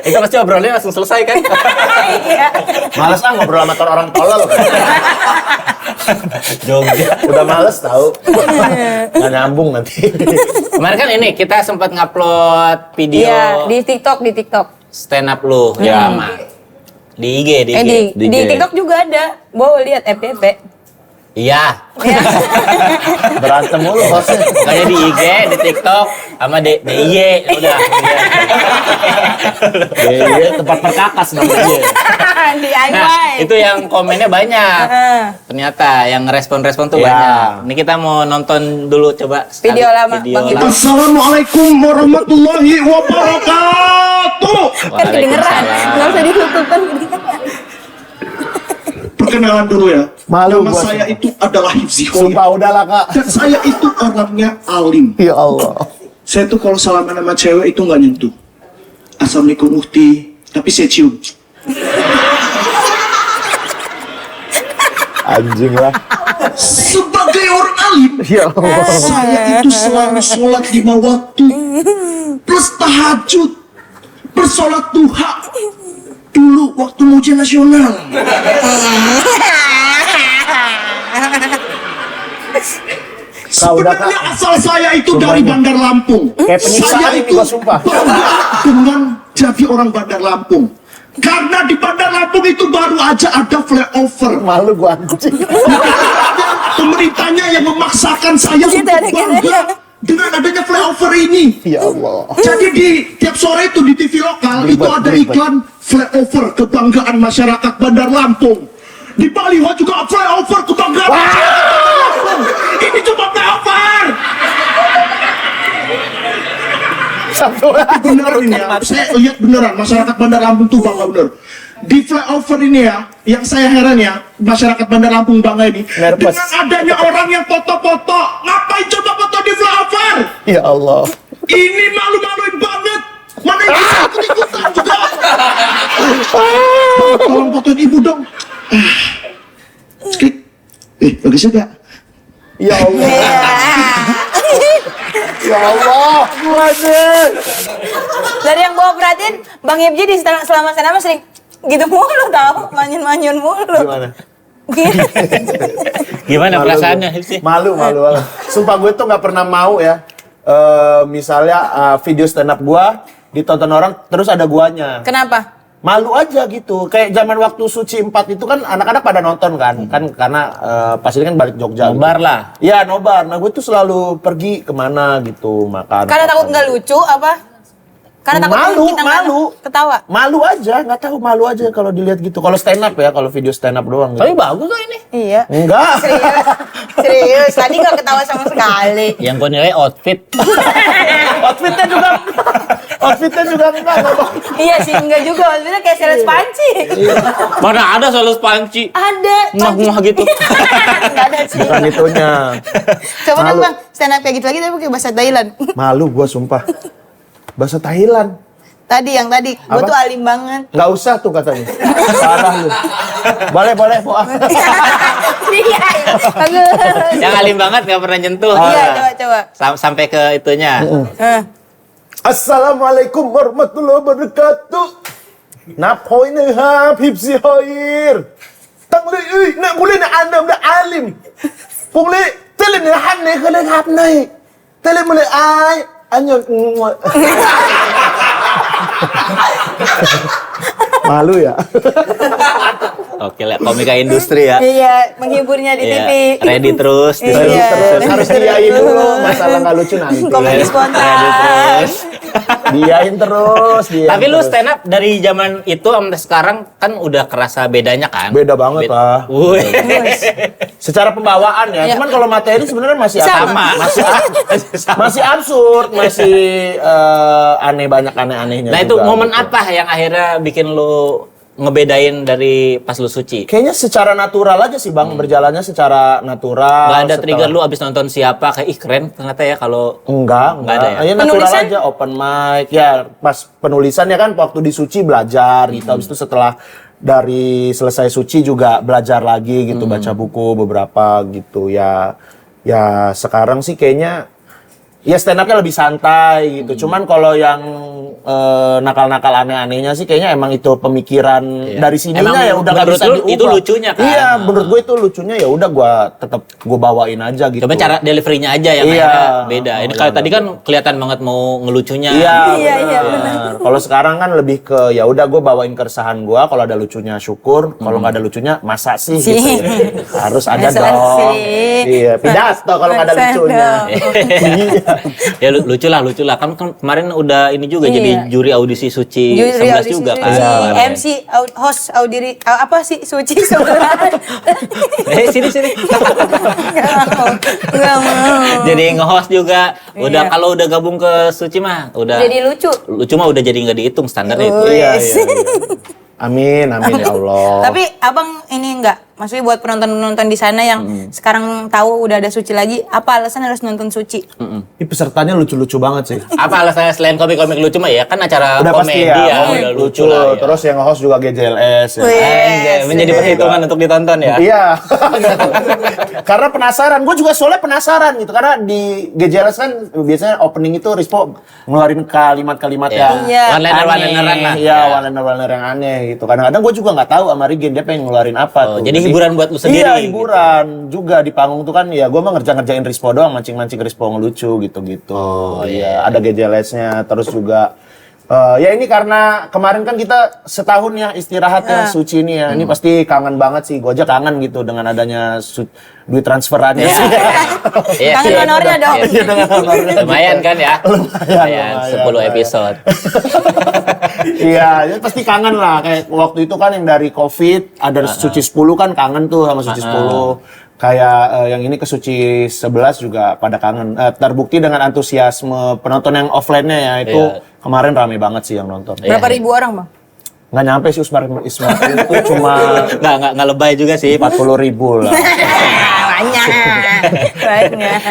Itu pasti obrolnya langsung selesai kan? Iya. Males ngobrol sama orang tolol. Jogja. Udah males tahu. Nggak nyambung nanti. Kemarin kan ini kita sempat ngupload video Iya, di TikTok. stand up lu ya, Ma. Di IG, di IG. Di TikTok juga ada. Bawa lihat FYP. Iya. Iya. Berantem mulu hostnya. Kayak di IG, di TikTok, sama di DIY, udah. Iya, tempat perkakas namanya. DIY. Nah, itu yang komennya banyak. Ternyata yang respon-respon tuh Ya. banyak. Ini kita mau nonton dulu coba sekali Video lama, Bang Ibu. Assalamualaikum warahmatullahi wabarakatuh. Kan kedengeran. Nggak usah ditutup kan. Perkenalan dulu ya. Malu Nama gua, saya sumpah. itu adalah Hifzi Khoir. Sumpah udahlah kak. Dan saya itu orangnya alim. Ya Allah. Saya tuh kalau salaman sama cewek itu nggak nyentuh. Assalamualaikum Uhti. Tapi saya cium. Anjing lah. Sebagai orang alim, Ya Allah. saya itu selalu sholat 5 waktu. Plus tahajud. Bersolat duha. Dulu waktu ujian nasional. Kak, udah, Kak. Sebenarnya asal saya itu Sumpah dari ini. Bandar Lampung. Kayak penyiksaan Saya ini itu gua sumpah. bangga dengan jadi orang Bandar Lampung. Karena di Bandar Lampung itu baru aja ada flyover. Malu gua anjing. Pemerintahnya yang memaksakan saya Gitu, untuk ada gitu. bangga dengan adanya flyover ini. Ya Allah. Jadi di tiap sore itu di TV lokal itu Berlibat, ada berlibat. iklan flyover kebanggaan masyarakat Bandar Lampung. Di Baliho juga flyover kebanggaan masyarakat Bandar Lampung. Ini cuma flyover. Satu lagi. Beneran ini ya, saya lihat beneran masyarakat Bandar Lampung tuh bangga bener. Di flyover ini ya, yang saya heran ya, masyarakat Bandar Lampung bangga ini. Nervous. Dengan adanya orang yang foto-foto, ngapain coba foto di flyover? Ya Allah. Ini malu-maluin banget. Mana yang bisa ikut-ikutan juga. Tolong fotoin ibu dong. Klik. Bagus juga. Ya Allah. Ya Allah. Waduh. Dari yang gua perhatiin, Bang Ibji di selama sana sering gitu mulu tau, manyun-manyun mulu. Gimana? Gimana Malu perasaannya gua. sih? Malu. Sumpah gue tuh nggak pernah mau ya. Misalnya video stand up gua ditonton orang terus ada guanya. Kenapa? Malu aja gitu. Kayak zaman waktu Suci 4 itu kan anak-anak pada nonton kan. Kan karena pas ini kan balik Jogja. Nobar gitu. lah. Iya, nobar. Nah, gue tuh selalu pergi kemana gitu makan. Karena takut nggak lucu apa? Karena takut Malu, kita nggak malu. ketawa. Malu aja, nggak tahu malu aja kalau dilihat gitu. Kalau stand up ya, kalau video stand up doang gitu. Tapi bagus kok ini. Iya. Enggak. Serius. Tadi nggak ketawa sama sekali. Yang gue nilai outfit. Outfitnya juga enggak. Iya sih, enggak juga. Maksudnya kayak sales panci. Mana ada selalu panci. Ada. Muah-muah gitu. Enggak ada sih. Bukan itunya. Coba dong Malu. Bang, stand up kayak gitu lagi tapi pakai bahasa Thailand. Malu gua sumpah. Bahasa Thailand. Yang tadi, gue Apa? tuh alim banget. Nggak usah tuh katanya. Parah lu. Boleh, Boah. Iya, bagus. Yang alim banget nggak pernah nyentuh. Iya, coba. Sampai ke itunya. Assalamualaikum warahmatullahi wabarakatuh. Napoy na ha, Hifzi Khoir. Tang li uy, na boleh na andam na alim. Pung li, tele ni han ni ke le hap nai. Tele mo le ai, anyo. Malu ya? Oke lah, komika industri ya. Iya, menghiburnya di TV. Ready terus. Iya. Terus harus diain dulu, masalah nggak lucu nanti. Komedi spontan. Ready terus. Diain terus, diain Tapi lu terus. stand up dari zaman itu sampai sekarang kan udah kerasa bedanya kan? Beda banget, Pak. Wih. Secara pembawaan ya, Iya. cuman kalau materi sebenarnya masih Sama. masih absurd, masih aneh, banyak aneh-anehnya. Nah itu juga, momen gitu. apa yang akhirnya bikin lu ngebedain dari pas lu suci? Kayaknya secara natural aja sih Bang, berjalannya secara natural. Gak ada setelah- trigger lu abis nonton siapa kayak ih keren ternyata ya kalau Enggak Nggak ada ya? Ya, natural Penulisan? aja, open mic. Ya, pas penulisan ya kan waktu di Suci belajar gitu. Habis itu setelah dari selesai Suci juga belajar lagi gitu, baca buku beberapa gitu. Ya sekarang sih kayaknya ya stand up-nya lebih santai gitu. Cuman kalau yang nakal-nakal aneh-anehnya sih kayaknya emang itu pemikiran dari sininya Emang ya udah nggak menurut bisa lu diubah. itu lucunya kan? Iya, menurut gue itu lucunya ya udah gue bawain aja gitu. coba cara delivery-nya aja yang Iya. akhirnya beda. Ini Oh, kalau iya, tadi kan kelihatan banget mau ngelucunya. Iya, Iya, benar. Kalau sekarang kan lebih ke ya udah gue bawain keresahan gue. Kalau ada lucunya syukur, kalau nggak ada lucunya masa sih gitu ya. Harus ada Masa dong. sih. Iya, pidato kalau nggak ada Masa lucunya. dong. Iya. Ya lucu lah kan kemarin udah ini juga Iya. jadi juri audisi Suci Juri 11 audisi juga Suci, kan. kemarin. MC, host, audiri, apa sih Suci sebenarnya? Sini. Nggak mau. Jadi nge-host juga. Udah Iya. kalau udah gabung ke Suci mah udah Jadi lucu. lucu mah udah jadi nggak dihitung standarnya itu. Iya. Amin ya Allah. Tapi abang ini enggak, maksudnya buat penonton-penonton di sana yang sekarang tahu udah ada Suci lagi, apa alasan harus nonton Suci? Ini pesertanya lucu-lucu banget sih. Apa alasannya selain komik-komik lucu mah ya kan acara Udah pasti komedi ya, ya, komik udah lucu lah. Ya. Terus yang host juga GJLS ya. Wih. Anjay, menjadi perhitungan untuk ditonton ya. Iya. Karena penasaran, gue juga soalnya penasaran gitu. Karena di GJLS kan biasanya opening itu Rispo ngeluarin kalimat-kalimat Iya. yang Iya. One-liner-one-lineran lah. Iya, one-liner yang aneh gitu. Kadang-kadang gue juga nggak tahu sama Regen dia pengen ngeluarin apa tuh. Jadi hiburan buat lu sendiri. Iya, hiburan juga di panggung tuh kan ya gue mah ngerjain Rispo doang, mancing-mancing Rispo ngelucu gitu-gitu. Oh iya, ada GJLS-nya terus juga ya ini karena kemarin kan kita setahun ya istirahat ya Suci ini ya. Ini pasti kangen banget sih. Gue aja kangen gitu dengan adanya duit transferannya. Iya Kangen sih. honornya dong. Iya, dengan honornya. Lumayan kan ya? Lumayan. 10 episode. Iya, ya pasti kangen lah. Kayak waktu itu kan yang dari COVID, ada Suci 10 kan kangen tuh sama Suci 10. Kayak yang ini ke Suci 11 juga pada kangen. Terbukti dengan antusiasme penonton yang offline-nya ya. Itu kemarin rame banget sih yang nonton. Berapa ribu orang, Bang? Nggak nyampe sih Ismail itu cuma Nggak lebay juga sih. 40.000 lah. Banyak.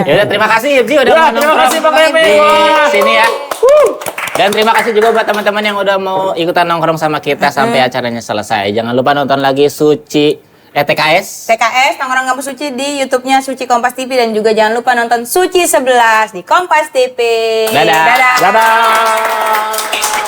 Ya udah terima kasih Ibzi udah Ya, mau terima nongkrong kasih, Bang Emi. di Wah. sini ya. Dan terima kasih juga buat teman-teman yang udah mau ikutan nongkrong sama kita sampai acaranya selesai. Jangan lupa nonton lagi Suci TKS. TKS, Tangerang Kampus Suci di YouTube-nya Suci Kompas TV dan juga jangan lupa nonton Suci 11 di Kompas TV. Dadah. Dadah. Dadah.